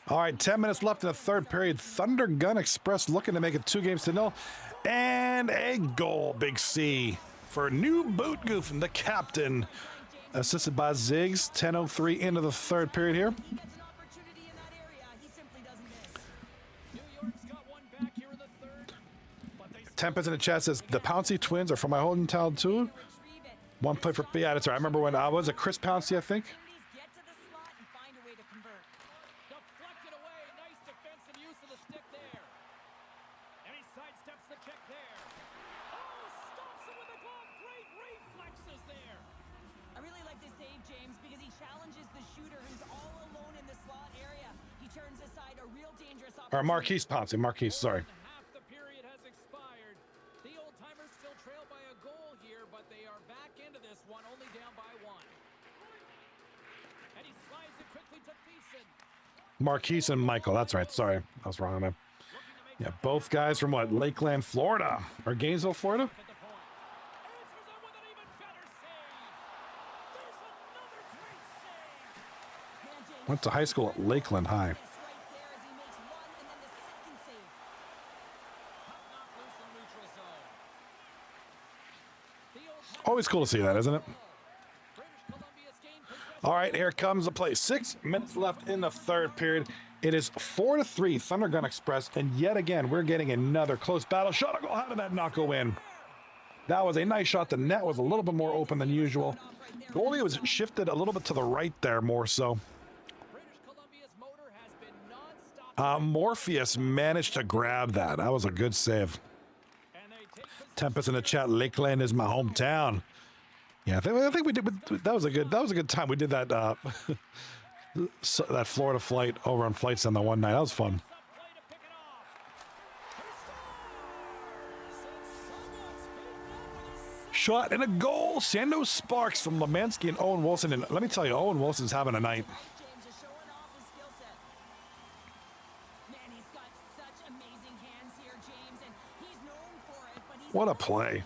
S2: All right, 10 minutes left in the third period. Thunder Gun Express looking to make it 2-0. And a goal, Big C, for new boot Goofin, the captain. Assisted by Ziggs. 10:03 into the third period here. Tempest in the chat says the Pouncey twins are from my hometown too. One play for that's right. I remember when I was a Chris Pouncey, I think.
S4: I really like this save, James, because he challenges the shooter who's all alone in the slot area. He turns aside a real dangerous opportunity.
S2: Or Marquise Pouncey. Marquise, sorry. Marquise and Michael. That's right. Sorry. I was wrong on that. Yeah, both guys from what? Lakeland, Florida. Or Gainesville, Florida? Went to high school at Lakeland High. Always cool to see that, isn't it? All right, here comes the play. 6 minutes left in the third period. It is 4-3, Thunder Gun Express, and yet again, we're getting another close battle. Shot a goal. How did that not go in? That was a nice shot. The net was a little bit more open than usual. Goalie was shifted a little bit to the right there, more so. Morpheus managed to grab that. That was a good save. Tempest in the chat. Lakeland is my hometown. Yeah, I think we did. That was a good time. We did that that Florida flight over on Flights on the one night. That was fun. Shot and a goal. Sando Sparks from Lemansky and Owen Wilson. And let me tell you, Owen Wilson's having a night. What a play.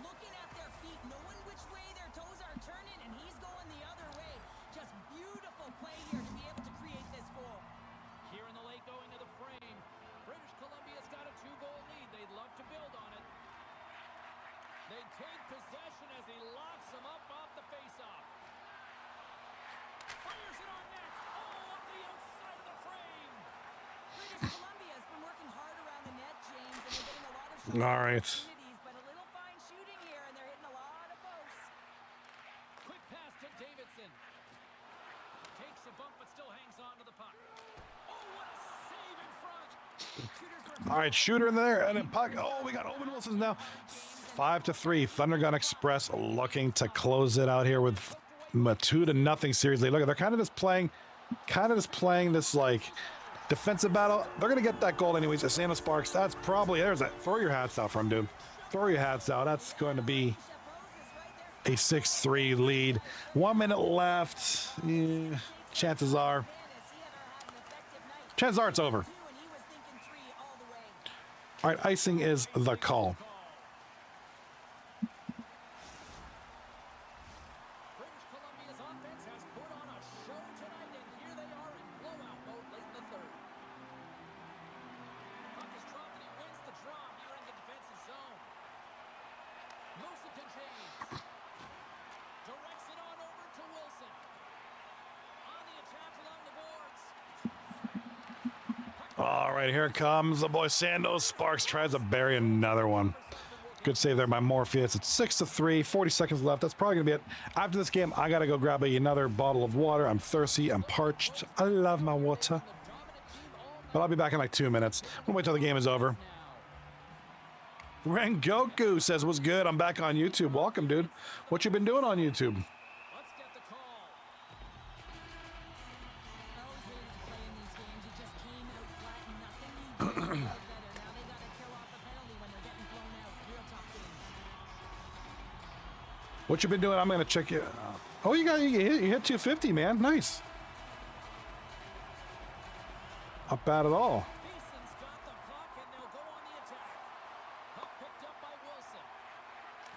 S2: All right.
S4: But a little fine shooting here, and they're hitting a lot of posts.
S3: Quick pass to Davidson. Takes a bump, but still hangs on to the puck. Oh, what a save in front.
S2: All right, shooter in there, and then puck. Oh, we got Owen Wilson now. 5-3. Thunder Gun Express looking to close it out here with a 2-0 series lead. Look, they're kind of just playing this like defensive battle. They're going to get that goal anyways. Santa Sparks, that's probably, there's that. Throw your hats out from, dude. Throw your hats out. That's going to be a 6-3 lead. 1 minute left. Yeah, chances are it's over. All right, icing is the call. All right, here comes the boy Sandos. Sparks tries to bury another one. Good save there by Morpheus. It's 6-3, 40 seconds left. That's probably going to be it. After this game, I got to go grab another bottle of water. I'm thirsty. I'm parched. I love my water. But I'll be back in like 2 minutes. We'll wait till the game is over. Rengoku says, what's good? I'm back on YouTube. Welcome, dude. What you been doing on YouTube?
S3: Let's get the call.
S4: I always hated to play in these games. You just came out flat and nothing you did was better. Now they gotta kill off a penalty when they're getting blown out. Real tough game.
S2: What you been doing? I'm going to check you. Oh, you hit 250, man. Nice. Not bad at all.
S3: Beeson's got the puck and they'll go on the attack. Puck picked up by Wilson.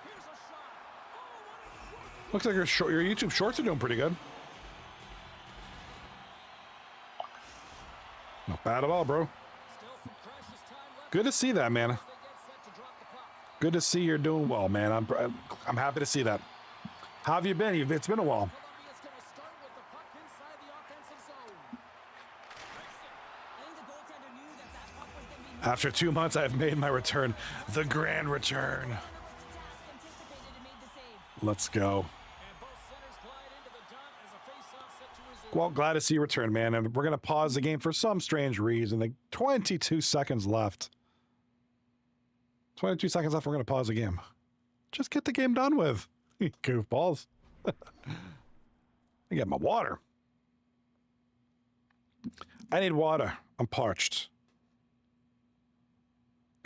S3: Here's a shot. Oh, what a
S2: Looks like your YouTube shorts are doing pretty good. Not bad at all, bro.
S3: Still some precious time left.
S2: Good to see that, man.
S3: As they get set to drop the puck.
S2: Good to see you're doing well, man. I'm happy to see that. How have you been? It's been a while.
S3: Columbia's going to start with the puck inside the offensive zone.
S4: I think the goaltender knew that that puck was going to be
S2: After 2 months, I have made my return. The grand return.
S4: task anticipated and made the save.
S2: Let's go.
S3: And both centers glide into the dot as a face-off set to resume.
S2: Well, glad to see you return, man. And we're going to pause the game for some strange reason. Like 22 seconds left. 22 seconds left. We're going to pause the game. Just get the game done with. Goofballs. I get my water. I need water. I'm parched.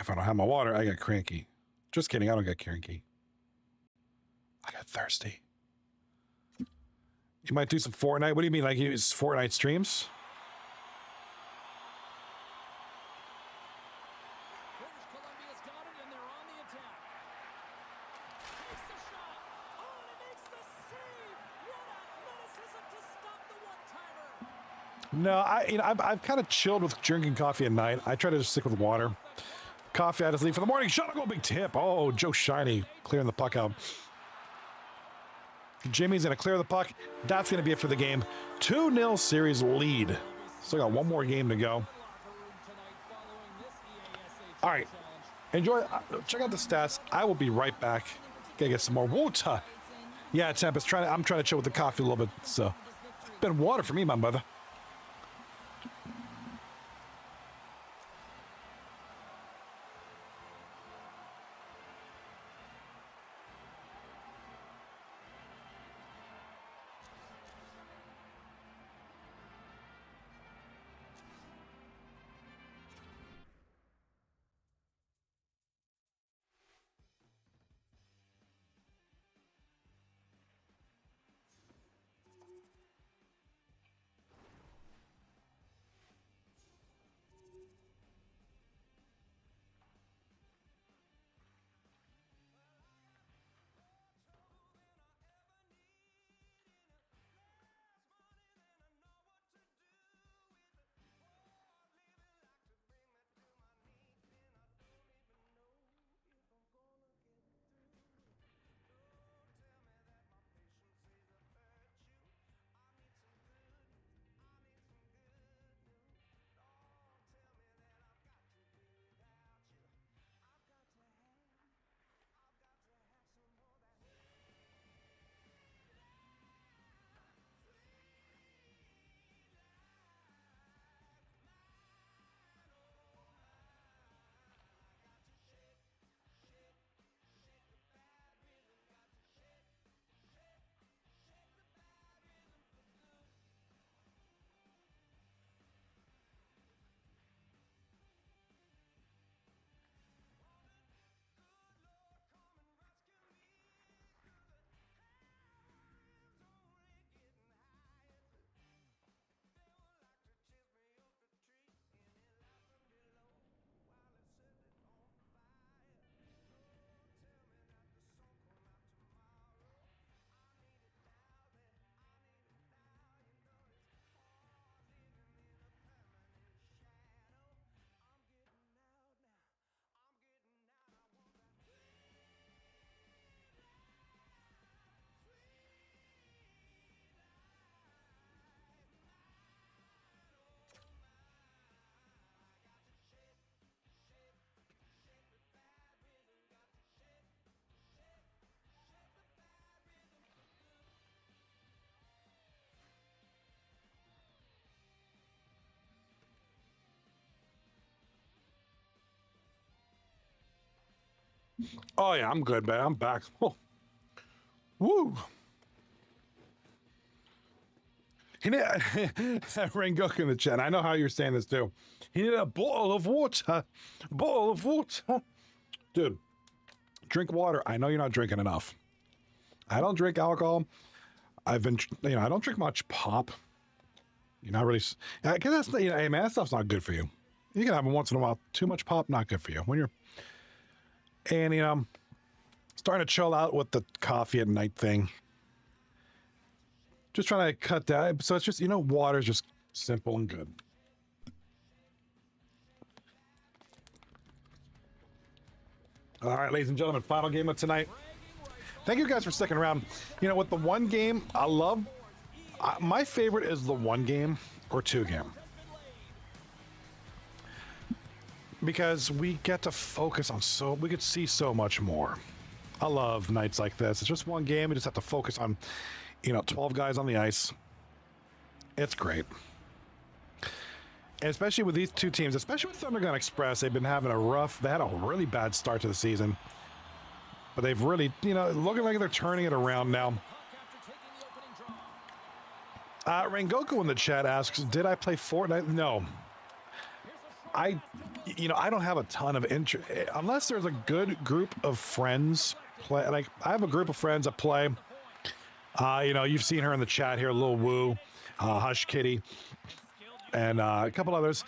S2: If I don't have my water, I get cranky. Just kidding. I don't get cranky. I got thirsty. You might do some Fortnite. What do you mean? Like you use Fortnite streams?
S3: British Columbia's got it and they're on the attack. Takes the shot. Oh, and it makes the save. What athleticism to stop the one-timer.
S2: No, I've kind of chilled with drinking coffee at night. I try to just stick with water. Coffee, I just leave for the morning. Shot, go big tip. Oh, Joe Shiny clearing the puck out. Jimmy's going to clear the puck. That's going to be it for the game. 2-0 series lead. Still got one more game to go.
S3: Locker room tonight following this EASA
S2: All right.
S3: challenge.
S2: Enjoy. Check out the stats. I will be right back. Gotta get some more water. Yeah, Tempest. I'm trying to chill with the coffee a little bit. So, been water for me, my mother. Oh yeah, I'm good, man. I'm back. Oh. Woo. He need Rengoku in the chat. I know how you're saying this too. He need a bottle of water. Bottle of water. Dude, drink water. I know you're not drinking enough. I don't drink alcohol. I've been, I don't drink much pop. You're not really, because that's, hey man, that stuff's not good for you. You can have it once in a while. Too much pop, not good for you. When you're, and starting to chill out with the coffee at night thing. Just trying to cut that. So it's just, water's just simple and good. All right, ladies and gentlemen, final game of tonight. Thank you guys for sticking around. With the one game, I love, my favorite is the one game or two game. Because we get to focus on we could see so much more. I love nights like this. It's just one game. We just have to focus on 12 guys on the ice. It's great. And especially with these two teams, especially with Thundergun Express, they've been having they had a really bad start to the season. But they've really, looking like they're turning it around now. Rengoku in the chat asks, did I play Fortnite? No. I don't have a ton of interest. Unless there's a good group of friends play. Like, I have a group of friends that play. You've seen her in the chat here, Lil Woo, Hush Kitty, and a couple others,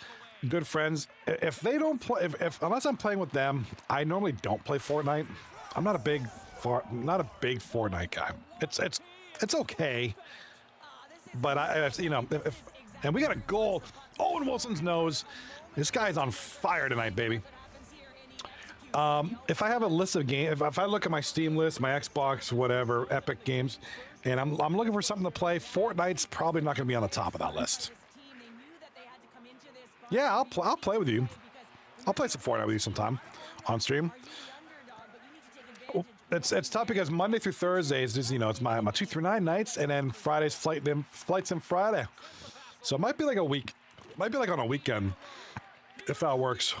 S2: good friends. If they don't play, unless I'm playing with them, I normally don't play Fortnite. I'm not a big Fortnite guy. It's okay, but and we got a goal. Owen Wilson's nose. This guy's on fire tonight, baby. If I have a list of games, if I look at my Steam list, my Xbox, whatever, Epic games, and I'm looking for something to play, Fortnite's probably not going to be on the top of that list. Yeah, I'll play with you. I'll play some Fortnite with you sometime on stream. It's tough because Monday through Thursday is just, it's my 2 through 9 nights, and then Friday's flights in Friday. So it might be like a week. It might be like on a weekend, if that works.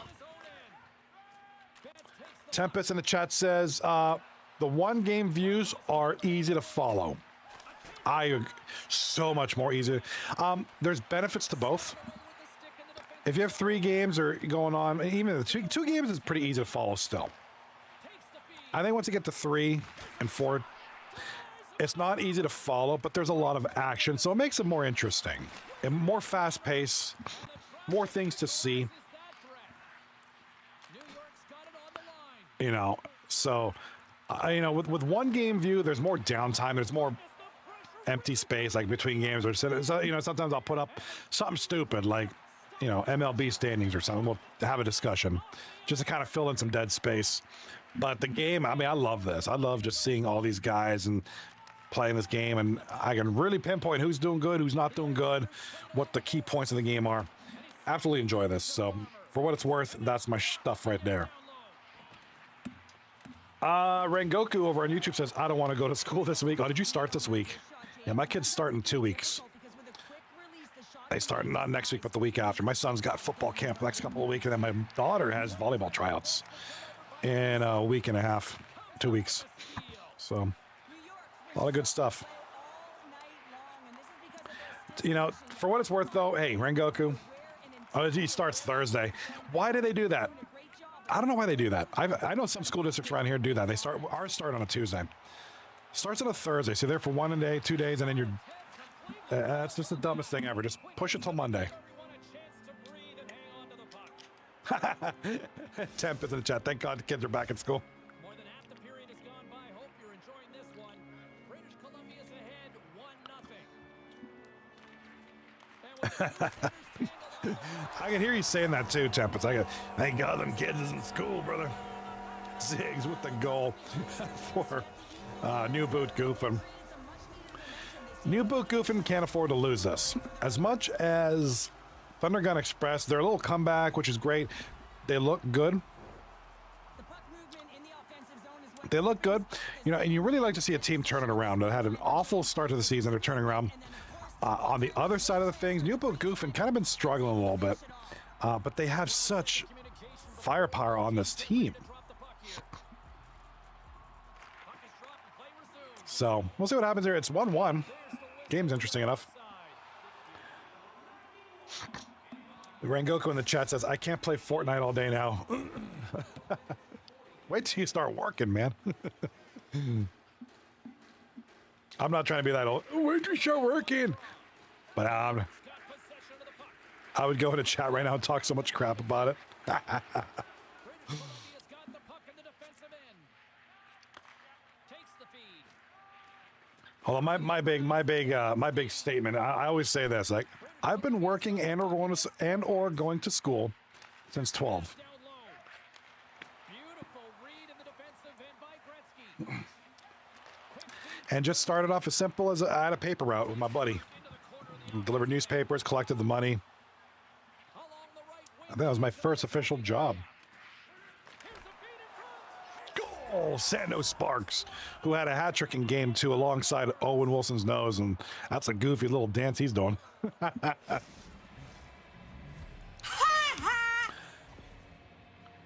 S2: Tempest in the chat says, the one game views are easy to follow. So much more easy. There's benefits to both. If you have 3 games or going on, even the two games is pretty easy to follow still. I think once you get to 3 and 4, it's not easy to follow, but there's a lot of action, so it makes it more interesting and more fast paced, more things to see. So with one game view, there's more downtime. There's more empty space, like between games. Or sometimes I'll put up something stupid, like MLB standings or something. We'll have a discussion just to kind of fill in some dead space. But the game, I love this. I love just seeing all these guys and playing this game, and I can really pinpoint who's doing good, who's not doing good, what the key points of the game are. Absolutely enjoy this. So for what it's worth, that's my stuff right there. Rengoku over on YouTube says, I don't want to go to school this week. Oh, did you start this week? Yeah, my kids start in 2 weeks. They start not next week, but the week after. My son's got football camp the next couple of weeks, and then my daughter has volleyball tryouts in a week and a half, 2 weeks. So, a lot of good stuff. For what it's worth, though, hey, Rengoku, he starts Thursday. Why do they do that? I don't know why they do that. I know some school districts around here do that. Ours start on a Tuesday. Starts on a Thursday. So you're there for 1 day, 2 days, and then you're... that's just the dumbest thing ever. Just push it till Monday. Temp is in the chat. Thank God the kids are back in school.
S3: More than half the period has gone by. Hope you're enjoying this one. British Columbia's ahead 1-0.
S2: I can hear you saying that too, Tempest. Thank God them kids is in school, brother. Ziggs with the goal for New Boot Goofin. New Boot Goofin can't afford to lose this. As much as Thundergun Express, their little comeback, which is great. They look good. They look good. And you really like to see a team turn it around. They had an awful start to the season. They're turning around. On the other side of the things, New Boot Goofin kind of been struggling a little bit. But they have such firepower on this team. So we'll see what happens here. It's 1-1. Game's interesting enough. Rengoku in the chat says, I can't play Fortnite all day now. Wait till you start working, man. I'm not trying to be that old. Wait till you start working. But I would go into chat right now and talk so much crap about it. Although my big statement, I always say this, like, I've been working and or going to school since 12. And just started off as simple as I had a paper route with my buddy. Delivered newspapers, collected the money. I think that was my first official job. Goal, Sando Sparks, who had a hat trick in game 2 alongside Owen Wilson's nose, and that's a goofy little dance he's doing.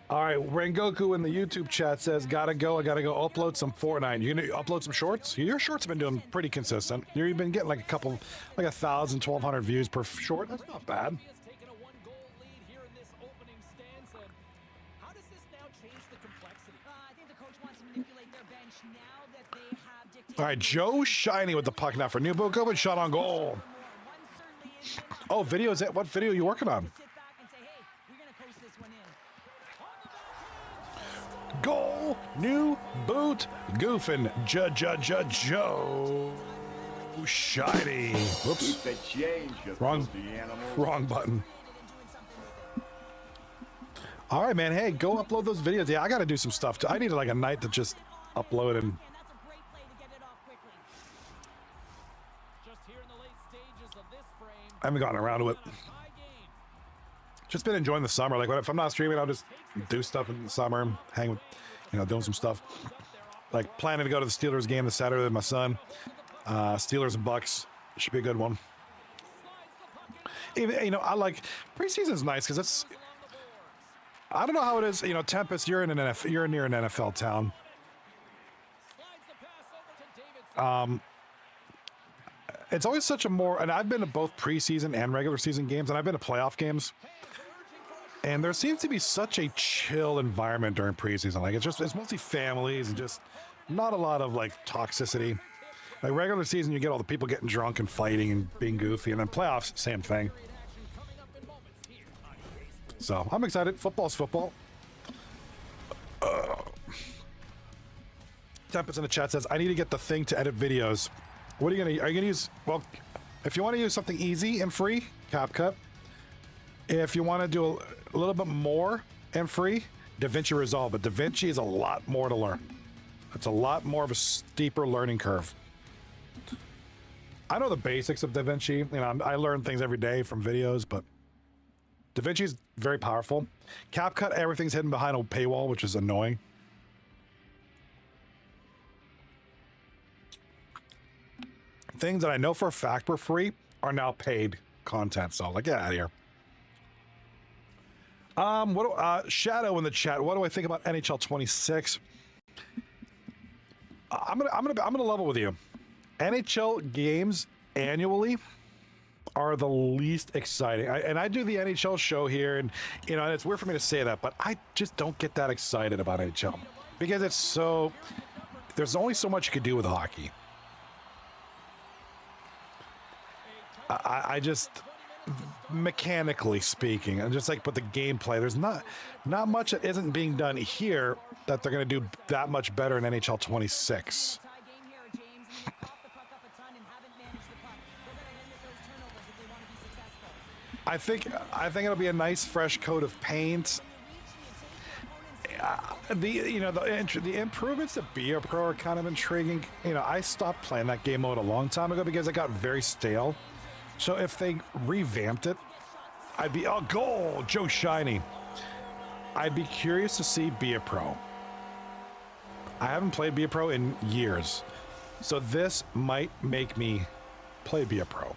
S2: All right, Rengoku in the YouTube chat says, gotta go. I gotta go upload some Fortnite. You gonna upload some shorts? Your shorts have been doing pretty consistent. You've been getting like a couple, like 1,000, 1,200 views per short. That's not bad. All right, Joe Shiny with the puck now for New Book. Open shot on goal. Oh, videos. What video are you working on? Goal, new boot, Goofin, Joe Shiny. Whoops. Wrong button. All right, man. Hey, go upload those videos. Yeah, I got to do some stuff. I need like a night to just upload and. I haven't gotten around to it. Just been enjoying the summer. Like, if I'm not streaming, I'll just do stuff in the summer, hang with, doing some stuff. Like, planning to go to the Steelers game this Saturday with my son. Steelers and Bucks. Should be a good one. Even, I like preseason's nice because it's. I don't know how it is. Tempest, you're near an NFL town. It's always such a more, and I've been to both preseason and regular season games, and I've been to playoff games. And there seems to be such a chill environment during preseason. Like, it's mostly families and just not a lot of like toxicity. Like regular season, you get all the people getting drunk and fighting and being goofy, and then playoffs, same thing. So I'm excited. Football's football. Tempest in the chat says, I need to get the thing to edit videos. What are you gonna use? Well, if you want to use something easy and free, CapCut. If you want to do a little bit more and free, DaVinci Resolve. But DaVinci is a lot more to learn. It's a lot more of a steeper learning curve. I know the basics of DaVinci. I learn things every day from videos, but DaVinci is very powerful. CapCut, everything's hidden behind a paywall, which is annoying. Things that I know for a fact were free are now paid content. So, like, get out of here. Shadow in the chat. What do I think about NHL 26? I'm gonna level with you. NHL games annually are the least exciting. I do the NHL show here, and and it's weird for me to say that, but I just don't get that excited about NHL because it's so. There's only so much you could do with hockey. I just, mechanically speaking, and just like, but the gameplay, there's not much that isn't being done here that they're going to do that much better in NHL 26. I think it'll be a nice fresh coat of paint. The improvements to Be a Pro are kind of intriguing. I stopped playing that game mode a long time ago because it got very stale. So if they revamped it, I'd be, goal, Joe Shiny. I'd be curious to see Be a Pro. I haven't played Be a Pro in years. So this might make me play Be a Pro.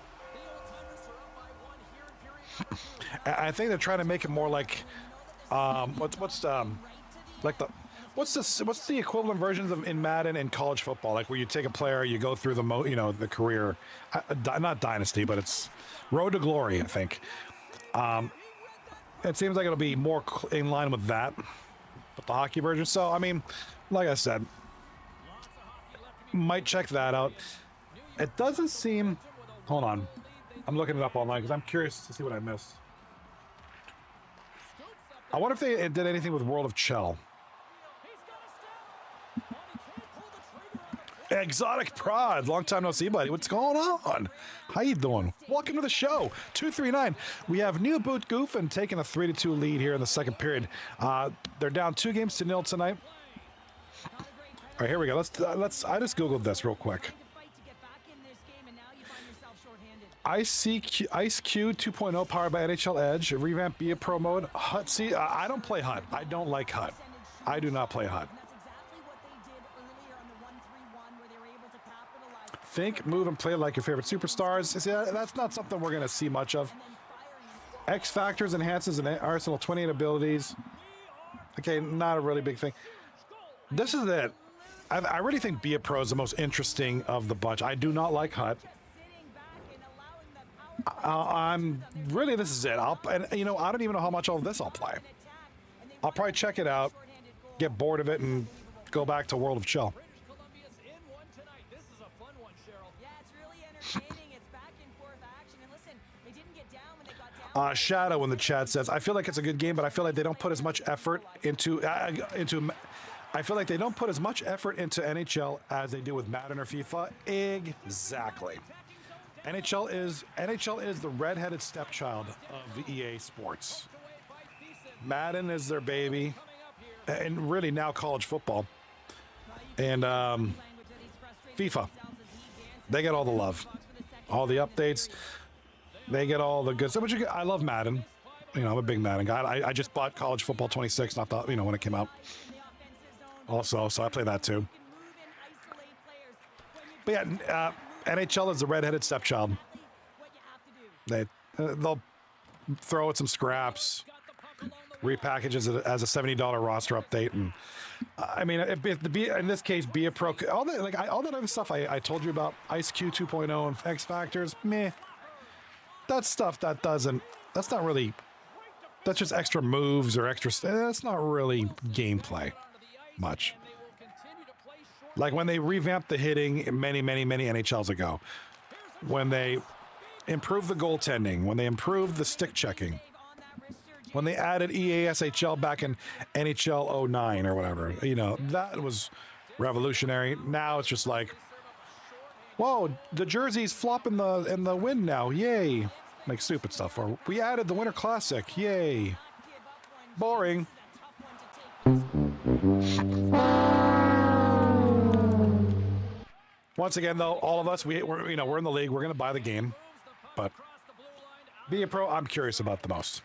S2: I think they're trying to make it more like, like What's this? What's the equivalent versions of in Madden and college football? Like where you take a player, you go through the career, not dynasty, but it's road to glory. I think. It seems like it'll be more in line with that, but the hockey version. So I mean, like I said, might check that out. It doesn't seem. Hold on, I'm looking it up online because I'm curious to see what I missed. I wonder if they did anything with World of Chell. Exotic Prod, long time no see, buddy. What's going on? How you doing? Welcome to the show. 239. We have new boot Goofin taking a 3-2 lead here in the second period. They're down 2-0 tonight. All right, here we go. Let's. I just googled this real quick. Ice Q 2.0 powered by NHL Edge, revamped Be a Pro mode. HUT. See, I don't play HUT. I don't like HUT. I do not play HUT. Think, move, and play like your favorite superstars. See, that's not something we're going to see much of. X Factors enhances an arsenal 28 abilities. Okay, not a really big thing. This is it. I really think Be a Pro is the most interesting of the bunch. I do not like HUT. This is it. I don't even know how much of this I'll play. I'll probably check it out, get bored of it, and go back to World of Chill. Shadow in the chat says, I feel like it's a good game, but I feel like they don't put as much effort into I feel like they don't put as much effort into NHL as they do with Madden or FIFA. Exactly. NHL is the redheaded stepchild of EA Sports. Madden is their baby, and really now college football. And FIFA, they get all the love, all the updates. They get all the good stuff. I love Madden. I'm a big Madden guy. I just bought College Football 26. I thought, when it came out. Also, so I play that too. But yeah, NHL is the redheaded stepchild. They'll throw it some scraps, repackage it as a $70 roster update, and in this case, Be a Pro. All that other stuff I told you about, Ice Q 2.0 and X Factors, meh. That's stuff that's not really. That's just extra moves or extra. That's not really gameplay much. Like when they revamped the hitting many NHLs ago, when they improved the goaltending, when they improved the stick checking, when they added EASHL back in NHL 09 or whatever, that was revolutionary. Now it's just like, whoa, the jersey's flopping in the wind now, yay. Like stupid stuff. Or we added the Winter Classic, yay. Boring. Once again, though, all of us, we're in the league. We're going to buy the game, but Be a Pro, I'm curious about the most.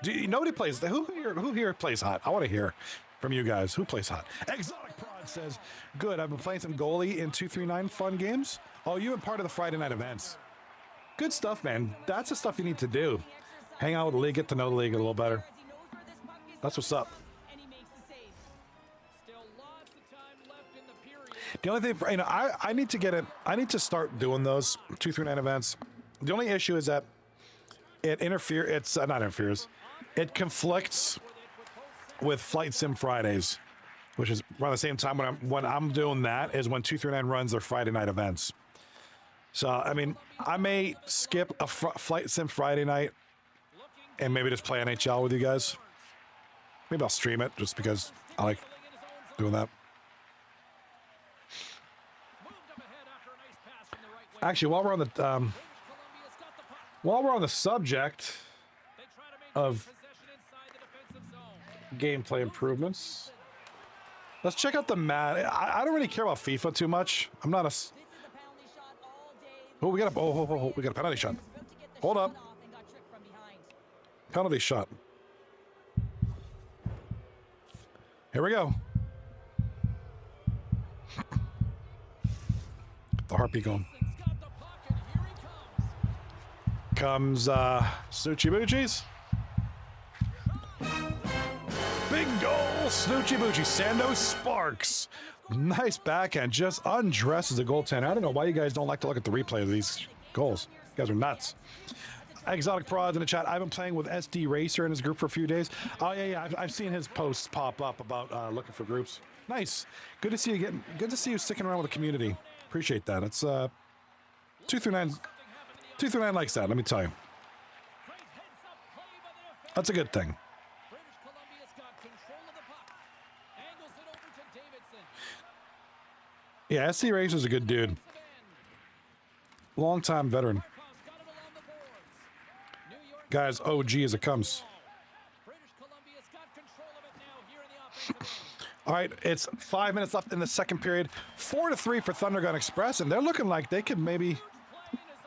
S2: Nobody plays. Who here plays HUT? I want to hear from you guys. Who plays HUT? Exotic Prod says, "Good. I've been playing some goalie in 239 fun games. Oh, you've been part of the Friday night events. Good stuff, man. That's the stuff you need to do. Hang out with the league, get to know the league a little better. That's what's up." The only thing, I need to get it. I need to start doing those 239 events. The only issue is that it interferes. It's not interferes. It conflicts with Flight Sim Fridays, which is around the same time when I'm doing that is when 239 runs their Friday night events. So I may skip a Flight Sim Friday night and maybe just play NHL with you guys. Maybe I'll stream it just because I like doing that. Actually, while we're on the subject of gameplay improvements, let's check out the Madden. I don't really care about FIFA too much. I'm not a. Oh, we got a penalty shot. Hold up. Penalty shot. Here we go. The heartbeat going. Comes Suchi Buchis. Big goal. snoochie boochie. Sando Sparks. Nice backhand. Just undresses the goaltender. I don't know why you guys don't like to look at the replay of these goals. You guys are nuts. Exotic Prods in the chat. I've been playing with SD Racer in his group for a few days. Oh yeah. I've seen his posts pop up about looking for groups. Nice. Good to see you getting. Good to see you sticking around with the community. Appreciate that. It's 239. 239 likes that. Let me tell you. That's a good thing.
S3: British Columbia's got control of the puck. Angles it over to Davidson.
S2: Yeah, SD Racer's a good dude. Long-time veteran.
S3: Markow's got it along the boards. New York
S2: Guys, OG as it comes.
S3: British Columbia's got control of it now here in the offensive zone.
S2: All right, it's 5 minutes left in the second period. 4-3 for Thunder Gun Express, and they're looking like they could maybe...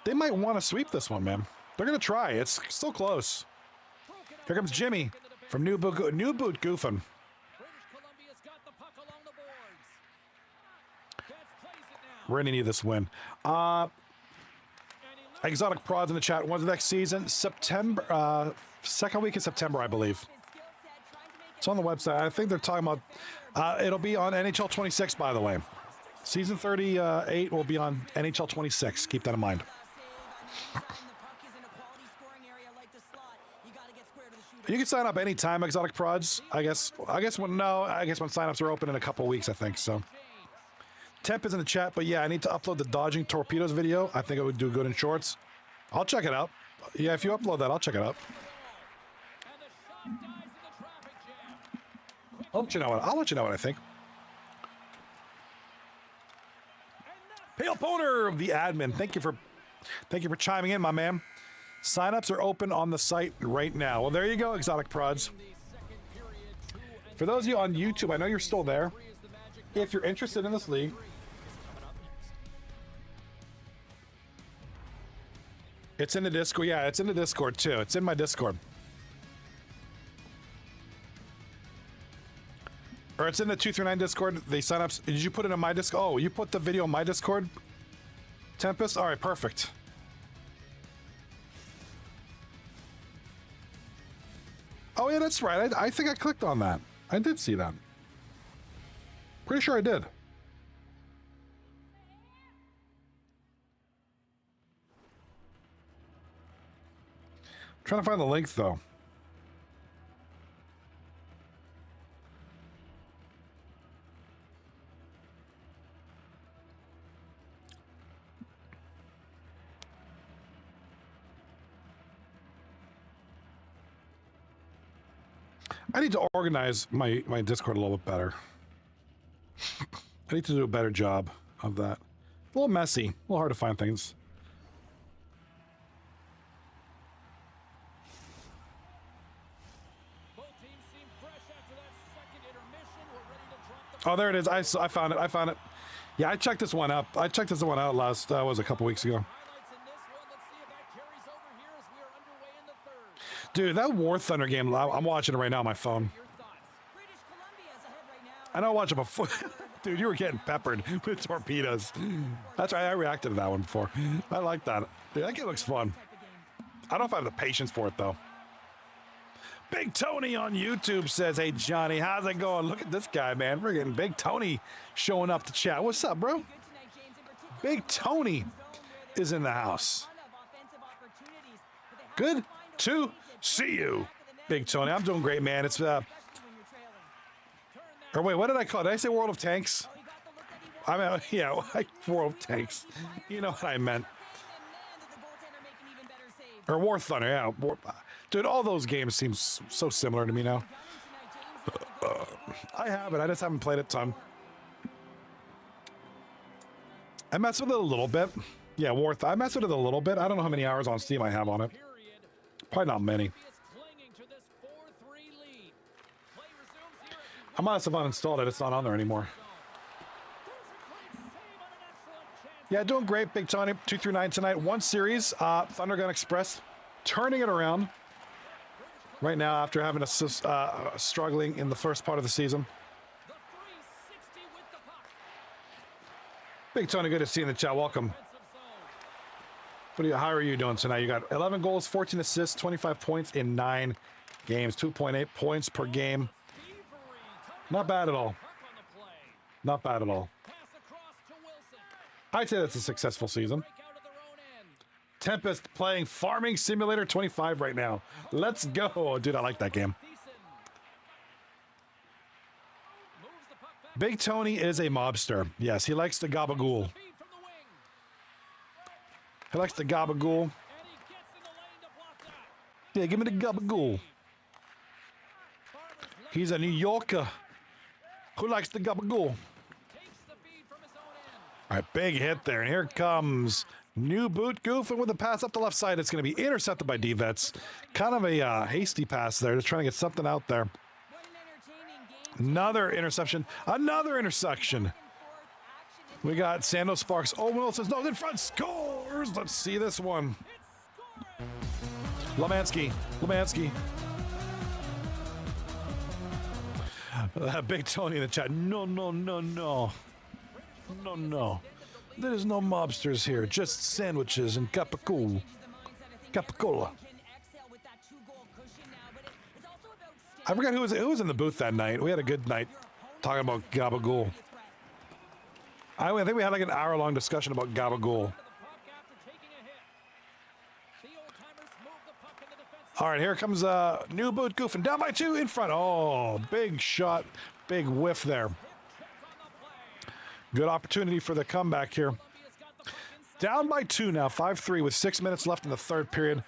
S2: They might want to sweep this one, man. They're going to try. It's still close. Here comes Jimmy from New Boot Goofin.
S3: British Columbia's got the puck along the boards. Gets plays it now.
S2: We're going to need this win.
S3: And he loses
S2: Exotic Prods in the chat. When's the next season? September. Second week in September, I believe. It's on the website. I think they're talking about... it'll be on NHL 26, by the way. Season 38 will be on NHL 26. Keep that in mind. You can sign up anytime, Exotic Prods. I guess when signups are open in a couple weeks, I think so. Temp is in the chat, but yeah, I need to upload the dodging torpedoes video. I think it would do good in shorts. I'll check it out. Yeah, if you upload that, I'll check it out.
S3: and the shot dies in the traffic jam.
S2: I'll let you know what I think. Pale Poner, the admin. Thank you for chiming in, my man. Signups are open on the site right now. Well, there you go, Exotic Prods. For those of you on YouTube, I know you're still there. If you're interested in this league, it's in the Discord. Yeah, it's in the Discord too. It's in my Discord. Or it's in the 239 Discord. The signups. Did you put it in my Discord? Oh, you put the video in my Discord? Tempest? All right, perfect. Oh, yeah, that's right. I think I clicked on that. I did see that. Pretty sure I did. Trying to find the link, though. I need to organize my Discord a little bit better. I need to do a better job of that. A little messy, a little hard to find things.
S3: Both teams seem fresh after that second intermission. We're ready to drop the
S2: Oh, there it is. I found it. I found it. Yeah, I checked this one up. I checked this one out last, was a couple weeks ago.
S3: highlights in this one. Let's see if that carries over here as we are underway in the third.
S2: Dude, that War Thunder game, I'm watching it right now on my phone.
S3: Your thoughts?
S4: British Columbia's ahead right now.
S2: I know I watched it before. Dude, you were getting peppered with torpedoes. That's right. I reacted to that one before. I like that. Dude, that game looks fun.
S4: Type of game.
S2: I don't know if I have the patience for it, though. Big Tony on YouTube says, hey, Johnny, how's it going? Look at this guy, man. We're getting Big Tony showing up to chat. What's up, bro?
S4: Good tonight, James. In particular,
S2: Big Tony
S4: zone where
S2: is in the house.
S4: there's a ton of offensive opportunities, but they have
S2: Good
S4: to find a
S2: to
S4: way
S2: see you,
S4: back of the net,
S2: Big Tony. I'm doing great, man. It's,
S4: especially when you're trailing.
S2: or wait, what did I call it? Did I say World of Tanks?
S4: Oh, he got the look that he wanted.
S2: I mean, yeah, like World of Tanks. You know what I meant.
S4: And man, did the goaltender make an even better save.
S2: Or War Thunder, yeah. Dude, all those games seem so similar to me now. I have it. I just haven't played it a ton. I messed with it a little bit. Yeah, I messed with it a little bit. I don't know how many hours on Steam I have on it.
S3: Period.
S2: Probably not many.
S3: Is clinging to this 4-3 lead. Play resumes here as
S2: I must have uninstalled it. It's not on there anymore.
S3: there's a great save on an excellent chance.
S2: Yeah, doing great, Big Tony. 239 tonight. One series, Thunder Gun Express, turning it around right now after having a struggling in the first part of the season.
S3: The 360 with the puck.
S2: Big Tony, good to see you in the chat. Welcome.
S3: Offensive zone.
S2: How are you doing tonight? You got 11 goals, 14 assists, 25 points in 9 games, 2.8 points per game.
S3: Thievery
S2: Not bad at all.
S3: Puck on the play.
S2: Not bad at all.
S3: Pass across to Wilson.
S2: I'd say that's a successful season.
S3: Break out of their own end.
S2: Tempest playing Farming Simulator 25 right now. Let's go. Dude, I like that game.
S3: Thiessen. Moves the puck back.
S2: Big Tony is a mobster. Yes, he likes to gabagool.
S3: Feed from the wing.
S2: He likes to gabagool.
S3: And he gets in the lane to block that.
S2: Yeah, give me the gabagool.
S3: Farmer's left
S2: He's a New Yorker who likes the gabagool.
S3: takes the feed from his own end.
S2: All right, big hit there. And here comes New Boot Goofin with a pass up the left side. It's going to be intercepted by D-Vets. Kind of a hasty pass there. Just trying to get something out there.
S4: What an entertaining game.
S2: Another interception. Another intersection.
S4: Back and forth action in
S2: We got Sando Sparks. Owen Wilson's nose in front. Scores. Let's see this one. Lemansky. Big Tony in the chat. No. There's no mobsters here. Just sandwiches and gabagool. Capicola. I forgot who was in the booth that night. We had a good night talking about gabagool. I think we had like an hour-long discussion about gabagool.
S3: The puck after taking a hit. The old-timers move the puck into defense.
S2: All right, here comes New Boot Goofin down by 2 in front. Oh, big shot, big whiff there.
S3: Check on the play.
S2: Good opportunity for the comeback here.
S3: Columbia's got the puck inside.
S2: Down by 2 now, 5-3 with 6 minutes left in the third period.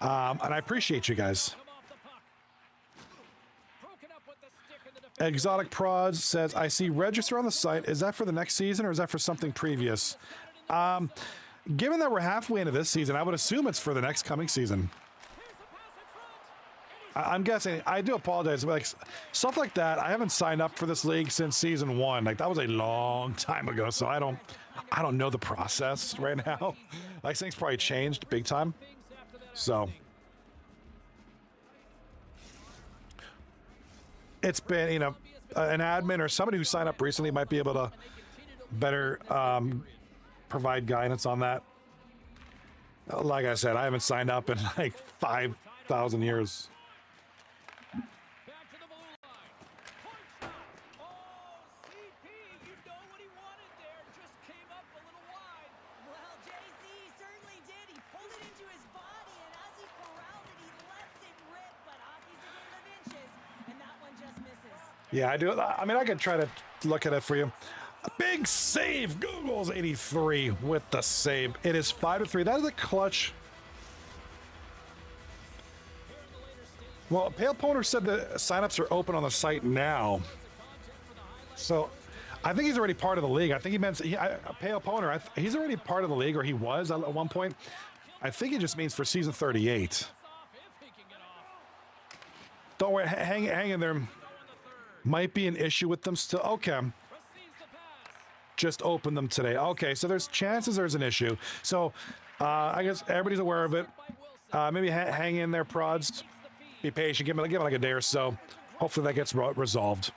S2: And I appreciate you guys.
S3: Come off the puck. Broken up with the stick in the defense.
S2: Exotic Prods says, I see register on the site. Is that for the next season or is that for something previous? Given that we're halfway into this season, I would assume it's for the next coming season.
S3: Here's the pass in front.
S2: I'm guessing. I do apologize. But like stuff like that, I haven't signed up for this league since season 1. Like that was a long time ago, so I don't know the process right now. Like things probably changed big time.
S3: Things after that.
S2: So it's been, an admin or somebody who signed up recently might be able to better provide guidance on that. Like I said, I haven't signed up in like 5,000 years.
S3: Back to the blue line. Point shot. Oh, CP, you know what he wanted there. Just came up a little wide.
S4: Well, JC certainly did. He pulled it into his body, and as he corrals it, he lets it rip. But hockey's a game of inches, and that one just misses.
S2: Yeah, I do. I mean, I could try to look at it for you. A big save. Google's 83 with the save. It is 5-3. That is a clutch. Well, Pale Poner said the signups are open on the site now. So I think he's already part of the league. I think he meant Pale Poner. He's already part of the league, or he was at one point. I think it just means for season 38.
S3: Off if he can get off.
S2: Don't worry. Hang in there. Might be an issue with them still. Okay.
S3: Receives the pass.
S2: Just opened them today. Okay, so there's chances there's an issue. So I guess everybody's aware of it. Maybe hang in there, prods. Be patient. Give it like a day or so. Hopefully that gets resolved.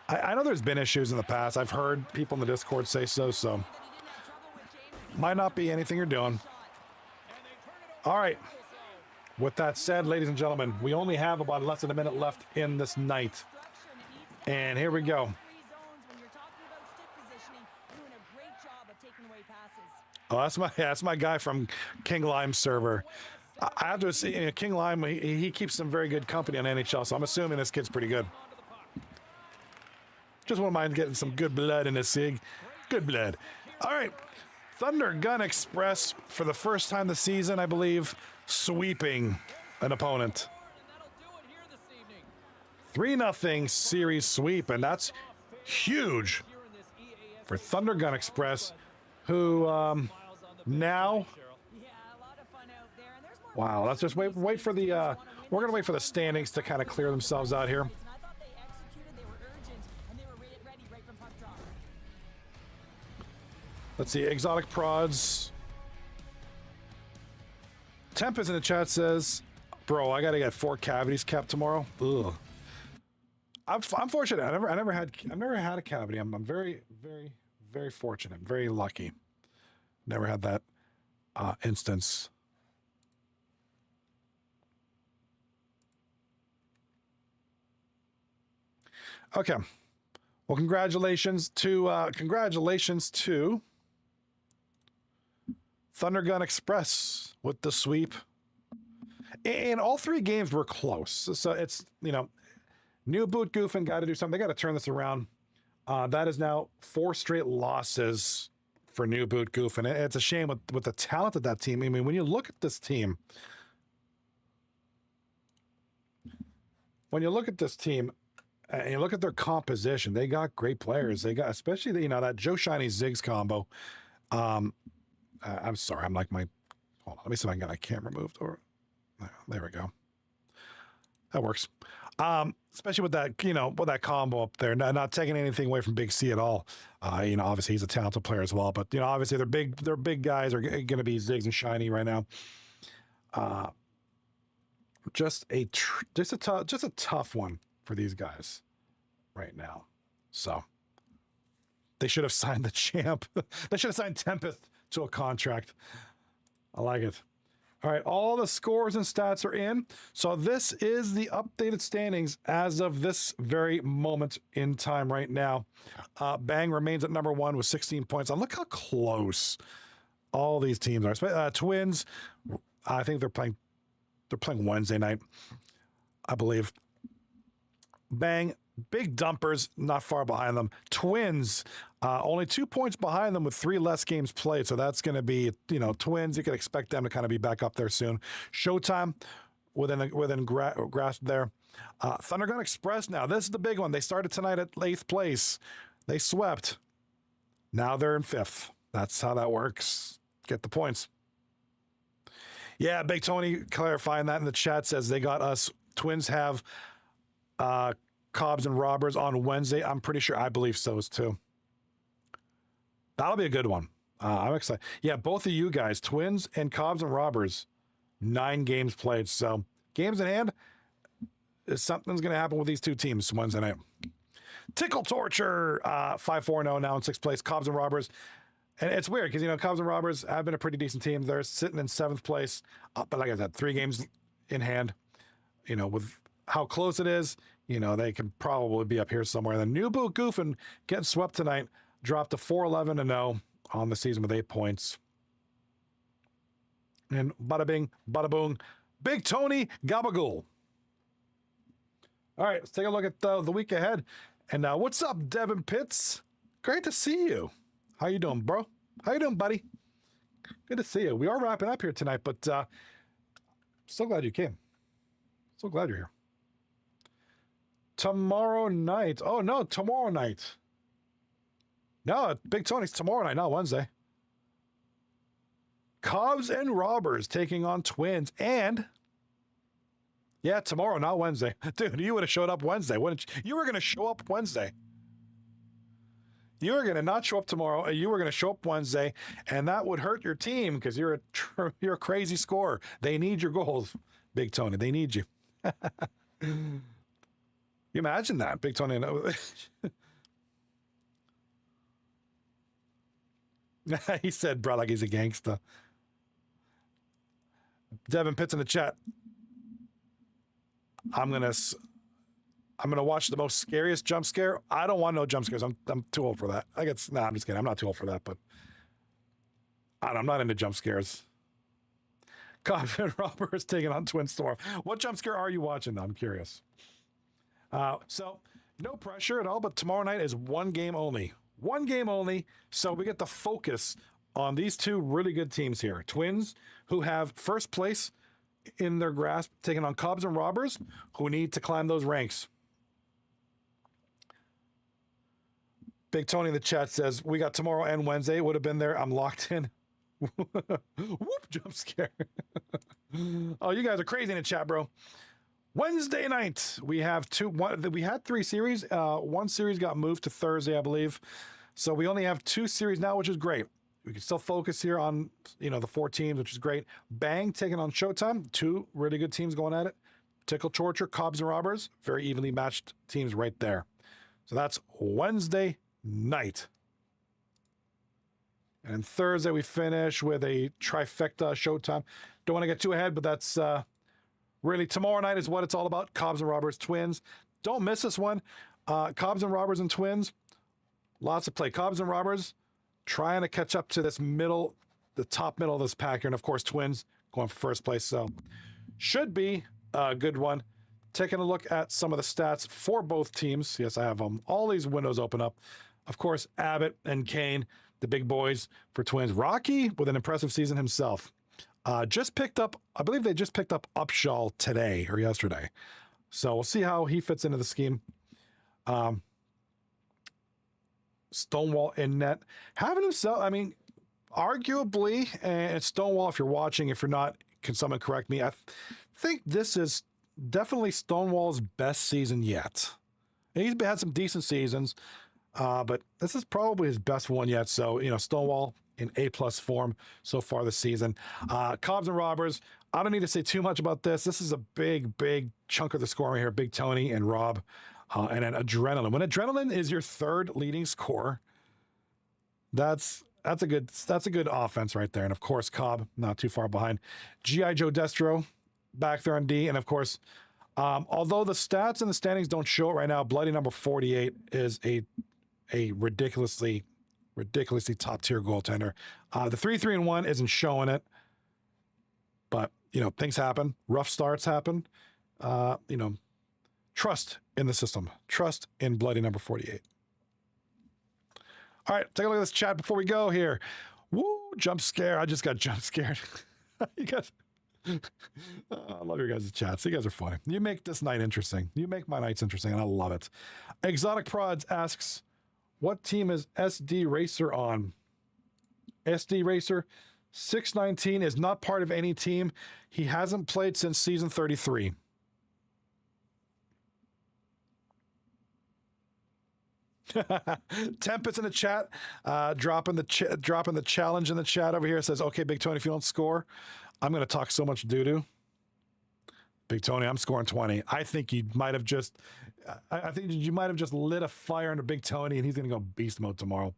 S2: I know there's been issues in the past. I've heard people in the Discord say so. So might not be anything you're doing. All right. With that said, ladies and gentlemen, we only have about less than a minute left in this night. And here we go. Oh, that's my guy from King Lime server. I have to say, King Lime, he keeps some very good company on NHL, so I'm assuming this kid's pretty good. Just wouldn't mind getting some good blood in this SIG. Good blood. All right. Thunder Gun Express, for the first time this season, I believe, sweeping an opponent. 3-0 series sweep, and that's huge for Thunder Gun Express, who now... Wow, let's just wait for the... we're going to wait for the standings to kind of clear themselves out here. Let's see, Exotic Prods. Tempest in the chat says, bro, I got to get 4 cavities capped tomorrow. Ugh. I'm fortunate. I've never had a cavity. I'm very, very, very fortunate. Very lucky. Never had that instance. Okay. Well, congratulations to Thunder Gun Express with the sweep. And all three games were close. So it's, new boot Goofin got to do something. They got to turn this around. That is now 4 straight losses for new boot Goofin. It's a shame with the talent of that team. I mean, when you look at this team, and you look at their composition, they got great players. They got, especially, that Joe Shiny Ziggs combo. I'm sorry. I'm like hold on. Let me see if I can get my camera moved over. There we go. That works. Especially with that, with that combo up there, not taking anything away from Big C at all. Obviously he's a talented player as well, but obviously their big guys are going to be Ziggs and Shiny right now. Just a tough one for these guys right now. So they should have signed the champ. They should have signed Tempest to a contract. I like it. All right, all the scores and stats are in. So this is the updated standings as of this very moment in time right now. Bang remains at number 1 with 16 points. Look how close all these teams are. Twins, I think they're playing Wednesday night, I believe. Bang, big dumpers, not far behind them. Twins, only 2 points behind them with 3 less games played. So that's going to be, Twins. You can expect them to kind of be back up there soon. Showtime within grasp there. Thunder Gun Express now. This is the big one. They started tonight at 8th place. They swept. Now they're in 5th. That's how that works. Get the points. Yeah, Big Tony clarifying that in the chat says they got us. Twins have Cobbs and Robbers on Wednesday. I'm pretty sure. I believe so too. That'll be a good one. I'm excited. Yeah, both of you guys, Twins and Cobbs and Robbers, 9 games played. So games in hand. Something's going to happen with these two teams Wednesday night. Tickle Torture, 5-4-0 now in 6th place. Cobbs and Robbers. And it's weird because, Cobbs and Robbers have been a pretty decent team. They're sitting in 7th place. But like I said, 3 games in hand. With how close it is, they can probably be up here somewhere. The new boot Goofin getting swept tonight. Dropped to 4-11-0 on the season with 8 points. And bada bing, bada boom. Big Tony Gabagool. All right, let's take a look at the week ahead. And what's up, Devin Pitts? Great to see you. How you doing, bro? How you doing, buddy? Good to see you. We are wrapping up here tonight, but so glad you came. So glad you're here. Tomorrow night. Oh, no, tomorrow night. No, Big Tony's tomorrow night, not Wednesday. Cobbs and Robbers taking on Twins. And, yeah, tomorrow, not Wednesday. Dude, you would have showed up Wednesday, wouldn't you? You were going to show up Wednesday. You were going to not show up tomorrow. You were going to show up Wednesday, and that would hurt your team because you're a crazy scorer. They need your goals, Big Tony. They need you. You imagine that, Big Tony. He said, bro, like he's a gangster. Devin Pitts in the chat. I'm gonna watch the most scariest jump scare. I don't want no jump scares. I'm too old for that. I'm just kidding. I'm not too old for that, but I'm not into jump scares. Cobbs and Robbers taking on Twins tomorrow. What jump scare are you watching? I'm curious. So no pressure at all, but tomorrow night is 1 game only. 1 game only. So we get to focus on these 2 really good teams here. Twins, who have first place in their grasp, taking on Cobbs and Robbers, who need to climb those ranks. Big Tony in the chat says, we got tomorrow and Wednesday. Would have been there. I'm locked in. Whoop, jump scare. Oh, you guys are crazy in the chat, bro. Wednesday night, we have we had 3 series. 1 series got moved to Thursday, I believe. So we only have 2 series now, which is great. We can still focus here on, the 4 teams, which is great. Bang taking on Showtime. 2 really good teams going at it. Tickle Torture, Cobbs and Robbers. Very evenly matched teams right there. So that's Wednesday night. And Thursday, we finish with a trifecta Showtime. Don't want to get too ahead, but that's really tomorrow night is what it's all about. Cobbs and Robbers, Twins. Don't miss this one. Cobbs and Robbers and Twins. Lots of play. Cobbs and Robbers trying to catch up to this middle, the top middle of this pack here. And of course, Twins going for first place. So should be a good one. Taking a look at some of the stats for both teams. Yes, I have all these windows open up. Of course, Abbott and Kane, the big boys for Twins. Rocky with an impressive season himself. Just picked up, I believe they just picked up Upshaw today or yesterday. So we'll see how he fits into the scheme. Stonewall in net. Having himself, I mean, arguably, and Stonewall, if you're watching, if you're not, can someone correct me? I think this is definitely Stonewall's best season yet. And he's had some decent seasons, but this is probably his best one yet. So, you know, Stonewall in A+ form so far this season. Cobbs and Robbers, I don't need to say too much about this. This is a big chunk of the scoring here. Big Tony and Rob. And then Adrenaline. When Adrenaline is your third leading scorer, that's a good offense right there. And of course, Cobb not too far behind. G.I. Joe Destro back there on D. And of course, although the stats and the standings don't show it right now, Bloody number 48 is a ridiculously top tier goaltender. The 3-3-1 isn't showing it, but you know, things happen. Rough starts happen. You know, trust in the system. Trust in Bloody number 48. All right, take a look at this chat before we go here. Woo, jump scare. I just got jump scared. You guys, I love your guys' chats. You guys are funny. You make this night interesting. You make my nights interesting, and I love it. Exotic Prods asks, what team is SD Racer on? SD Racer, 619 is not part of any team. He hasn't played since season 33. Tempest in the chat, dropping the challenge in the chat over here. Says, okay, Big Tony, if you don't score, I'm going to talk so much doo-doo. Big Tony, I'm scoring 20. I think you might have just, lit a fire under Big Tony, and he's going to go beast mode tomorrow.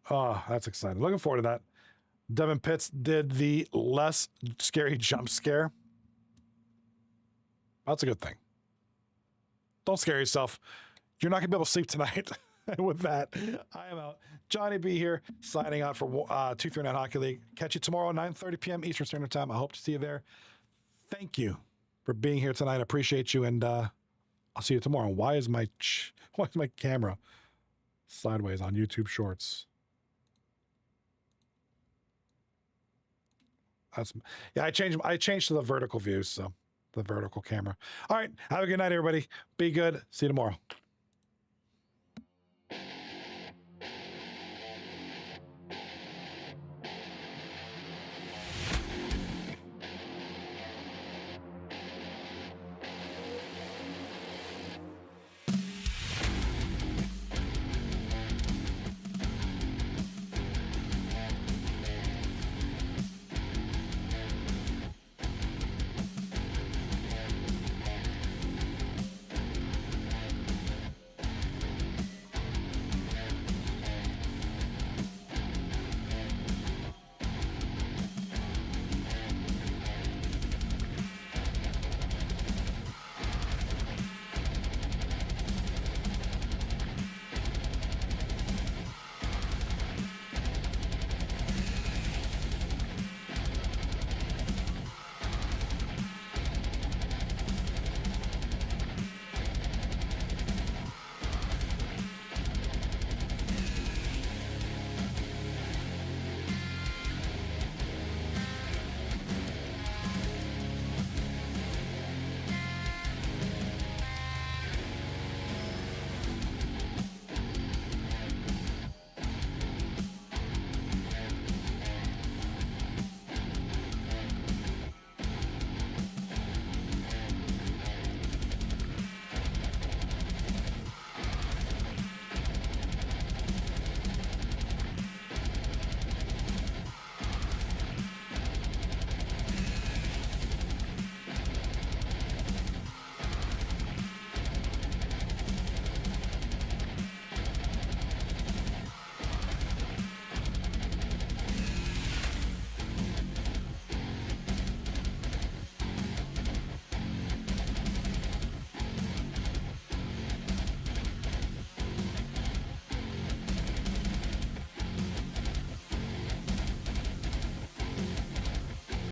S2: Oh, that's exciting. Looking forward to that. Devin Pitts did the less scary jump scare. That's a good thing. Don't scare yourself. You're not going to be able to sleep tonight. With that, I am out. Johnny B here, signing out for 239 Hockey League. Catch you tomorrow, 9:30 p.m. Eastern Standard Time. I hope to see you there. Thank you for being here tonight. I appreciate you, and I'll see you tomorrow. Why is my camera sideways on YouTube Shorts? I changed to the vertical view, so the vertical camera. All right, have a good night, everybody. Be good. See you tomorrow.